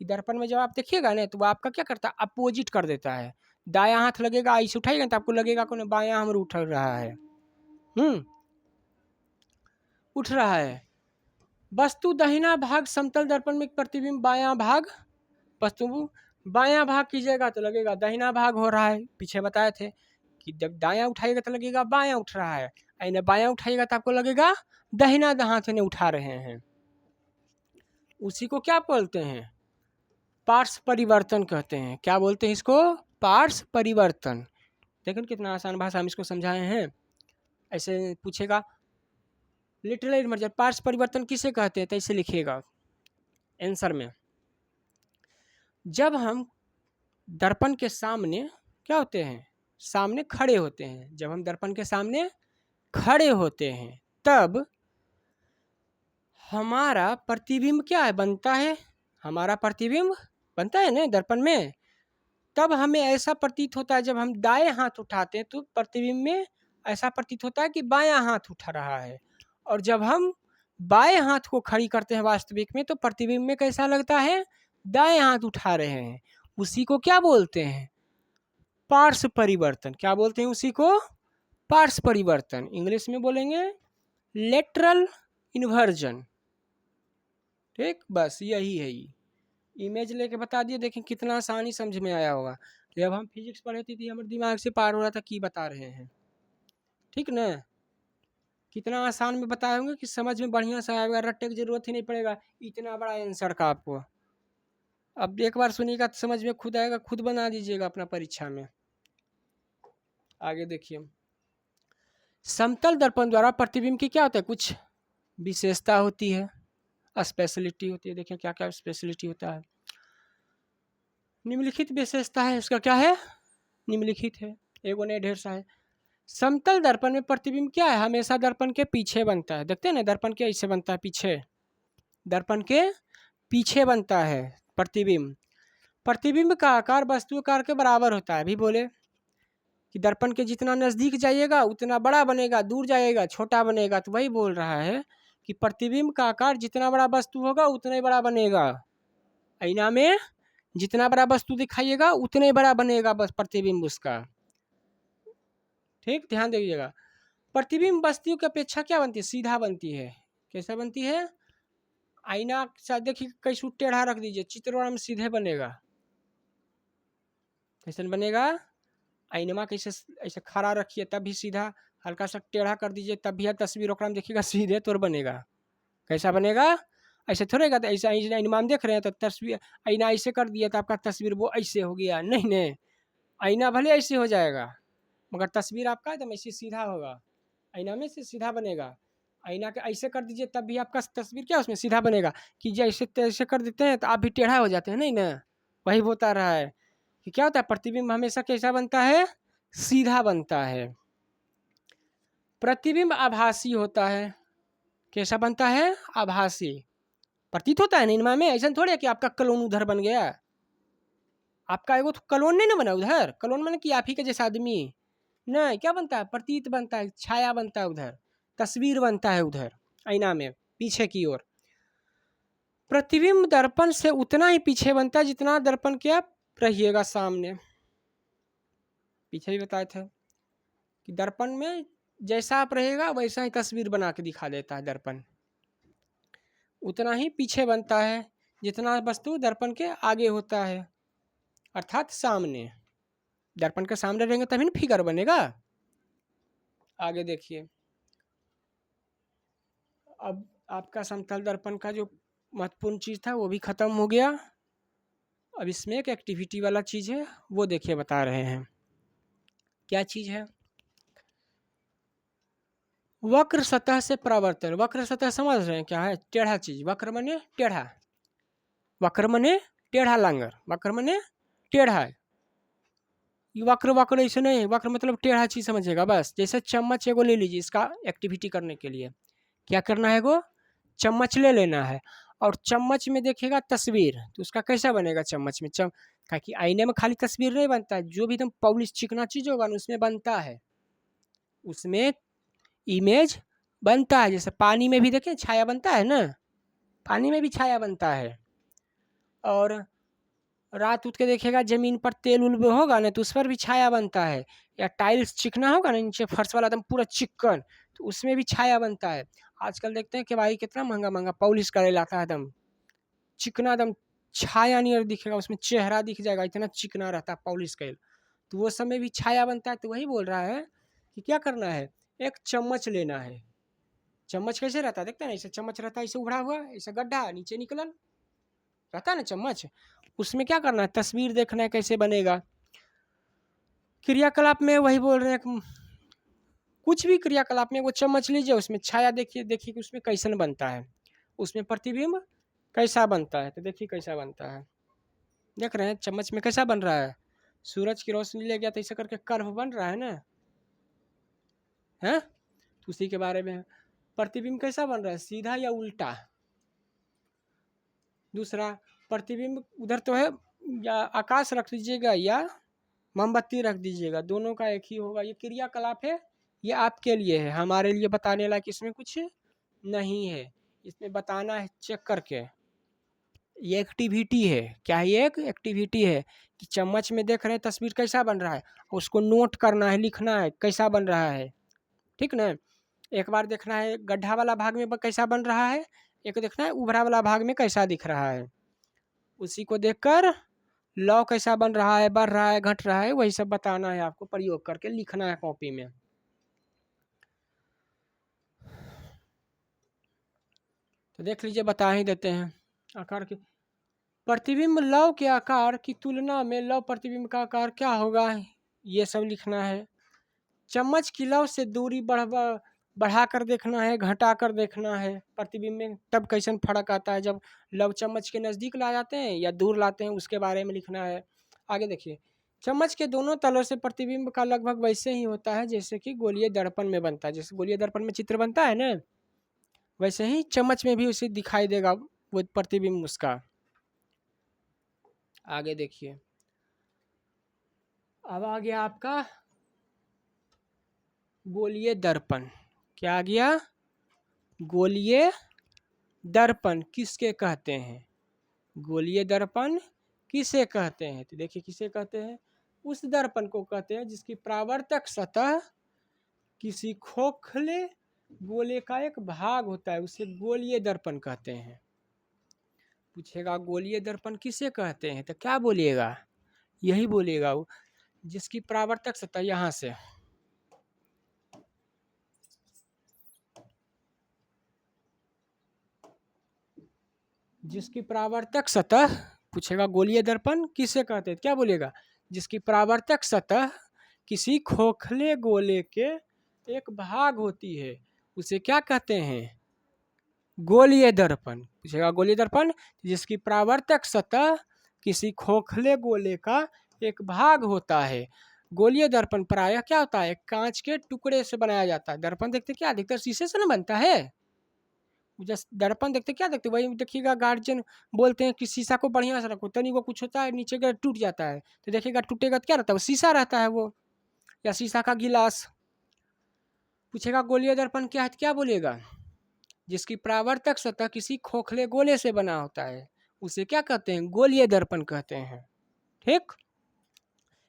कि दर्पण में जब आप देखिएगा ना तो वो आपका क्या करता है, अपोजिट कर देता है। दायां हाथ लगेगा, ऐसे उठाएगा तो आपको लगेगा कि बायां हम उठ रहा है, उठ रहा है। वस्तु दाहिना भाग समतल दर्पण में प्रतिबिंब बायां भाग, वस्तु बायां भाग कीजिएगा तो लगेगा दाहिना भाग हो रहा है। पीछे बताए थे कि जब दायां उठाएगा तो लगेगा बायां उठ रहा है, यानी बायां उठाएगा तो आपको लगेगा दाहिना हाथ ने उठा रहे हैं। उसी को क्या बोलते हैं, पार्श्व परिवर्तन कहते हैं। क्या बोलते हैं इसको, पार्श्व परिवर्तन। देखिए कितना आसान भाषा में इसको समझाए हैं। ऐसे पूछेगा लिटरल इमर्जन पार्श्व परिवर्तन किसे कहते हैं, तो ऐसे लिखिएगा आंसर में। जब हम दर्पण के सामने क्या होते हैं, सामने खड़े होते हैं, जब हम दर्पण के सामने खड़े होते हैं तब हमारा प्रतिबिंब क्या है बनता है, हमारा प्रतिबिंब बनता है ना दर्पण में। तब हमें ऐसा प्रतीत होता है, जब हम दाएं हाथ उठाते हैं तो प्रतिबिंब में ऐसा प्रतीत होता है कि बायां हाथ उठा रहा है, और जब हम बाएं हाथ को खड़ी करते हैं वास्तविक में तो प्रतिबिंब में कैसा लगता है, दाएं हाथ उठा रहे हैं। उसी को क्या बोलते हैं, पार्श्व परिवर्तन। क्या बोलते हैं उसी को, पार्श्व परिवर्तन। इंग्लिश में बोलेंगे लेटरल इन्वर्जन। ठीक, बस यही है। इमेज लेके बता दिए, देखें कितना आसानी समझ में आया होगा। जब हम फिजिक्स पढ़े थे हमारे दिमाग से पार हो रहा था कि बता रहे हैं, ठीक ना। कितना आसान में बताए होंगे कि समझ में बढ़िया से आएगा, रट्टे की जरूरत ही नहीं पड़ेगा इतना बड़ा आंसर का आपको। अब एक बार सुनिएगा तो समझ में खुद आएगा, खुद बना दीजिएगा अपना परीक्षा में। आगे देखिए, समतल दर्पण द्वारा प्रतिबिंब की क्या होता है, कुछ विशेषता होती है, स्पेशलिटी होती है। देखिए क्या क्या स्पेशलिटी होता है। निम्नलिखित विशेषता है, इसका क्या है, निम्नलिखित है, एगो नहीं ढेर सा है। समतल दर्पण में प्रतिबिंब क्या है, हमेशा दर्पण के पीछे बनता है। देखते हैं ना दर्पण के ऐसे बनता है, पीछे, दर्पण के पीछे बनता है प्रतिबिंब। प्रतिबिंब का आकार वस्तु आकार के बराबर होता है। अभी बोले कि दर्पण के जितना नजदीक जाइएगा उतना बड़ा बनेगा, दूर जाइएगा छोटा बनेगा। तो वही बोल रहा है कि प्रतिबिंब का आकार जितना बड़ा वस्तु होगा उतना ही बड़ा बनेगा। आईना में जितना बड़ा वस्तु दिखाइएगा उतना ही बड़ा बनेगा बस प्रतिबिंब उसका। ठीक, ध्यान दीजिएगा। प्रतिबिंब वस्तु की अपेक्षा क्या बनती है, सीधा बनती है। कैसा बनती है, आईना देखिए कैसे टेढ़ा रख दीजिए, चित्रवाड़ा में सीधे बनेगा। कैसे बनेगा, आईनमा कैसे ऐसे खड़ा रखिए तब भी सीधा, हल्का सा टेढ़ा कर दीजिए तब भी तस्वीर ओकरा में देखिएगा सीधे तोड़ बनेगा। कैसा बनेगा, ऐसे थोड़ेगा। तो ऐसा आईना में देख रहे हैं तो तस्वीर, आईना ऐसे कर दिया तो आपका तस्वीर वो ऐसे हो गया, नहीं नहीं, आईना भले ऐसे हो जाएगा मगर तस्वीर आपका एकदम ऐसे सीधा होगा, आईना में से सीधा बनेगा। आईना के ऐसे कर दीजिए तब भी आपका तस्वीर क्या उसमें सीधा बनेगा, कि जैसे तैसे कर देते हैं तो आप भी टेढ़ा हो जाते हैं, नहीं ना। वही बता रहा है कि क्या होता है, प्रतिबिंब हमेशा कैसा बनता है, सीधा बनता है। प्रतिबिंब आभासी होता है। कैसा बनता है, आभासी प्रतीत होता है निरमा में। ऐसा थोड़े कि आपका कलोन उधर बन गया, आपका एगो कलोन नहीं ना बना उधर, कलोन मैंने कि आप ही के जैसा आदमी नहीं, क्या बनता है, प्रतीत बनता है, छाया बनता है उधर, तस्वीर बनता है उधर आईना में पीछे की ओर। प्रतिबिंब दर्पण से उतना ही पीछे बनता है जितना दर्पण के आप रहिएगा सामने। पीछे भी बताए थे कि दर्पण में जैसा आप रहेगा वैसा ही तस्वीर बना के दिखा देता है दर्पण। उतना ही पीछे बनता है जितना वस्तु दर्पण के आगे होता है, अर्थात सामने। दर्पण के सामने रहेंगे तभी ना फिगर बनेगा। आगे देखिए, अब आपका समतल दर्पण का जो महत्वपूर्ण चीज़ था वो भी खत्म हो गया। अब इसमें एक एक्टिविटी वाला चीज़ है वो देखिए बता रहे हैं, क्या चीज़ है, वक्र सतह से परावर्तन। वक्र सतह समझ रहे हैं क्या है, टेढ़ा चीज, वक्र मने टेढ़ा, वक्र मने टेढ़ा लांगर, वक्र माने टेढ़ा है। ये वक्र वक्र ऐसे नहीं है, वक्र मतलब टेढ़ा चीज समझिएगा बस। जैसे चम्मच एगो ले लीजिए, इसका एक्टिविटी करने के लिए क्या करना है, एगो चम्मच ले लेना है और चम्मच में देखिएगा तस्वीर, तो उसका कैसा बनेगा चम्मच में ताकि आईने में खाली तस्वीर नहीं बनता है, जो भी एकदम पॉलिश चिकना चीज होगा ना उसमें बनता है, उसमें इमेज बनता है। जैसे पानी में भी देखिए छाया बनता है ना, पानी में भी छाया बनता है। और रात उठ के देखिएगा जमीन पर तेल उल होगा ना तो उस पर भी छाया बनता है, या टाइल्स चिकना होगा ना नीचे फर्श वाला एकदम पूरा चिकन, तो उसमें भी छाया बनता है। आजकल देखते हैं कि भाई कितना महंगा महंगा पॉलिश करे लाता है, एकदम चिकना, एकदम छाया नहीं दिखेगा, उसमें चेहरा दिख जाएगा, इतना चिकना रहता है पॉलिश कैल, तो वो सब में भी छाया बनता है। तो वही बोल रहा है कि क्या करना है, एक चम्मच लेना है। चम्मच कैसे रहता है, देखते हैं ना, ऐसे चम्मच रहता है, ऐसे उभरा हुआ, ऐसे गड्ढा नीचे निकलल रहता है ना चम्मच, उसमें क्या करना है, तस्वीर देखना है कैसे बनेगा। क्रियाकलाप में वही बोल रहे हैं, कुछ भी क्रियाकलाप में वो चम्मच लीजिए, उसमें छाया देखिए, देखिए कि उसमें कैसन बनता है, उसमें प्रतिबिंब कैसा बनता है। तो देखिए कैसा बनता है, देख रहे हैं चम्मच में कैसा बन रहा है, सूरज की रोशनी ले गया तो ऐसा करके कर्व बन रहा है ना, है तो उसी के बारे में। प्रतिबिंब कैसा बन रहा है, सीधा या उल्टा। दूसरा प्रतिबिंब उधर तो है, या आकाश रख दीजिएगा या मोमबत्ती रख दीजिएगा, दोनों का एक ही होगा। ये क्रियाकलाप है, ये आपके लिए है, हमारे लिए बताने लायक इसमें कुछ नहीं है, इसमें बताना है चेक करके। ये एक्टिविटी है, क्या है, ये एक एक्टिविटी है कि चम्मच में देख रहे हैं तस्वीर कैसा बन रहा है, उसको नोट करना है, लिखना है कैसा बन रहा है, ठीक ना। एक बार देखना है गड्ढा वाला भाग में कैसा बन रहा है, एक देखना है उभरा वाला भाग में कैसा दिख रहा है, उसी को देखकर लौ कैसा बन रहा है, बढ़ रहा है, घट रहा है, वही सब बताना है आपको, प्रयोग करके लिखना है कॉपी में। तो देख लीजिए, बता ही देते हैं। आकार की प्रतिबिंब लौ के आकार की तुलना में लौ प्रतिबिंब का आकार क्या होगा, ये सब लिखना है। चम्मच की लौ से दूरी बढ़ा कर देखना है, घटा कर देखना है प्रतिबिंब में, तब कैसन फर्क आता है जब लौ चम्मच के नज़दीक ला जाते हैं या दूर लाते हैं, उसके बारे में लिखना है। आगे देखिए, चम्मच के दोनों तलों से प्रतिबिंब का लगभग वैसे ही होता है जैसे कि गोलीय दर्पण में बनता है। जैसे गोलीय दर्पण में चित्र बनता है ना, वैसे ही चम्मच में भी उसे दिखाई देगा वो प्रतिबिंब उसका। आगे देखिए, अब आ गया आपका गोलीय दर्पण। क्या आ गया, गोलीय दर्पण किसके कहते हैं, गोलीय दर्पण किसे कहते हैं, तो देखिए किसे कहते हैं, उस दर्पण को कहते हैं जिसकी परावर्तक सतह किसी खोखले गोले का एक भाग होता है, उसे गोलीय दर्पण कहते हैं। पूछेगा गोलीय दर्पण किसे कहते हैं, तो क्या बोलिएगा, यही बोलिएगा, वो जिसकी परावर्तक सतह यहाँ से, जिसकी परावर्तक सतह, पूछेगा गोलीय दर्पण किसे कहते हैं, क्या बोलिएगा, जिसकी परावर्तक सतह किसी खोखले गोले के एक भाग होती है, उसे क्या कहते हैं, गोलीय दर्पण। पूछेगा गोलीय दर्पण जिसकी परावर्तक सतह किसी खोखले गोले का एक भाग होता है। गोलीय दर्पण प्रायः क्या होता है, कांच के टुकड़े से बनाया जाता है। दर्पण देखते क्या, अधिकतर शीशे से ना बनता है, जैसे दर्पण देखते क्या देखते, वही देखिएगा गार्जियन बोलते हैं कि शीशा को बढ़िया से रखो, तनी वो कुछ होता है नीचे का टूट जाता है, तो देखिएगा टूटेगा तो क्या रहता है, वो शीशा रहता है वो, या शीशा का गिलास। पूछेगा गोलीय दर्पण क्या है, क्या बोलिएगा, जिसकी परावर्तक सतह किसी खोखले गोले से बना होता है, उसे क्या कहते हैं, गोलीय दर्पण कहते हैं। ठीक,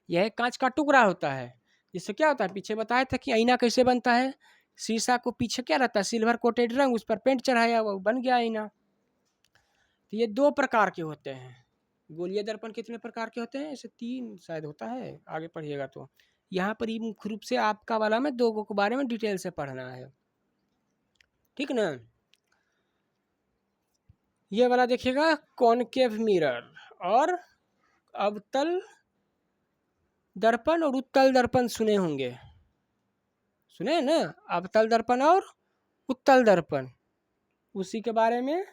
यह कांच का टुकड़ा होता है, जिससे क्या होता है, पीछे बताया था कि आईना कैसे बनता है, शीशा को पीछे क्या रहता है, सिल्वर कोटेड रंग, उस पर पेंट चढ़ाया हुआ, बन गया आईना। तो ये दो प्रकार के होते हैं। गोलीय दर्पण कितने प्रकार के होते हैं, ऐसे 3 शायद होता है, आगे पढ़िएगा तो। यहाँ पर ही मुख्य रूप से आपका वाला में 2 के बारे में डिटेल से पढ़ना है, ठीक ना। ये वाला देखिएगा कॉनकेव मिरर और अवतल दर्पण और उत्तल दर्पण सुने होंगे, सुने ना, अवतल दर्पण और उत्तल दर्पण, उसी के बारे में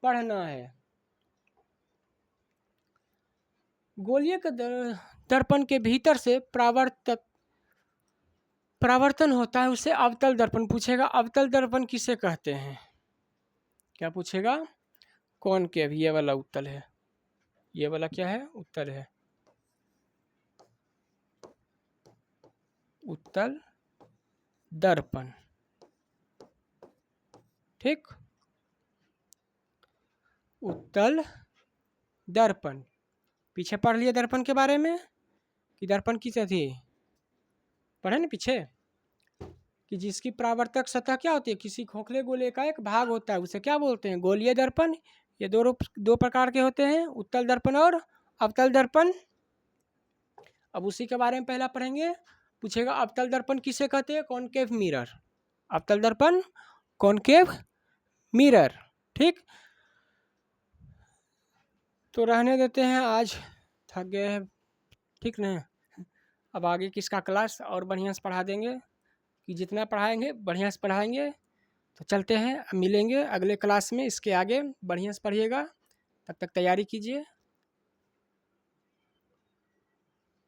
पढ़ना है। गोलीय के दर्पण के भीतर से परावर्तन होता है, उससे अवतल दर्पण पूछेगा। अवतल दर्पण किसे कहते हैं? क्या पूछेगा? कॉनकेव, ये वाला उत्तल है, ये वाला क्या है? उत्तल है, उत्तल दर्पण। ठीक, उत्तल दर्पण। पीछे पढ़ लिया दर्पण के बारे में कि दर्पण किसे थी, पढ़े ना पीछे, कि जिसकी परावर्तक सतह क्या होती है, किसी खोखले गोले का एक भाग होता है, उसे क्या बोलते हैं? गोलीय दर्पण। ये दो प्रकार के होते हैं, उत्तल दर्पण और अवतल दर्पण। अब उसी के बारे में पहला पढ़ेंगे। पूछेगा अवतल दर्पण किसे कहते हैं? Concave mirror. अवतल दर्पण कॉनकेव मिरर। ठीक, तो रहने देते हैं, आज थक गए हैं। ठीक ना, अब आगे किसका क्लास और बढ़िया से पढ़ा देंगे, कि जितना पढ़ाएंगे बढ़िया से पढ़ाएंगे। तो चलते हैं, मिलेंगे अगले क्लास में। इसके आगे बढ़िया से पढ़िएगा, तब तक तैयारी कीजिए।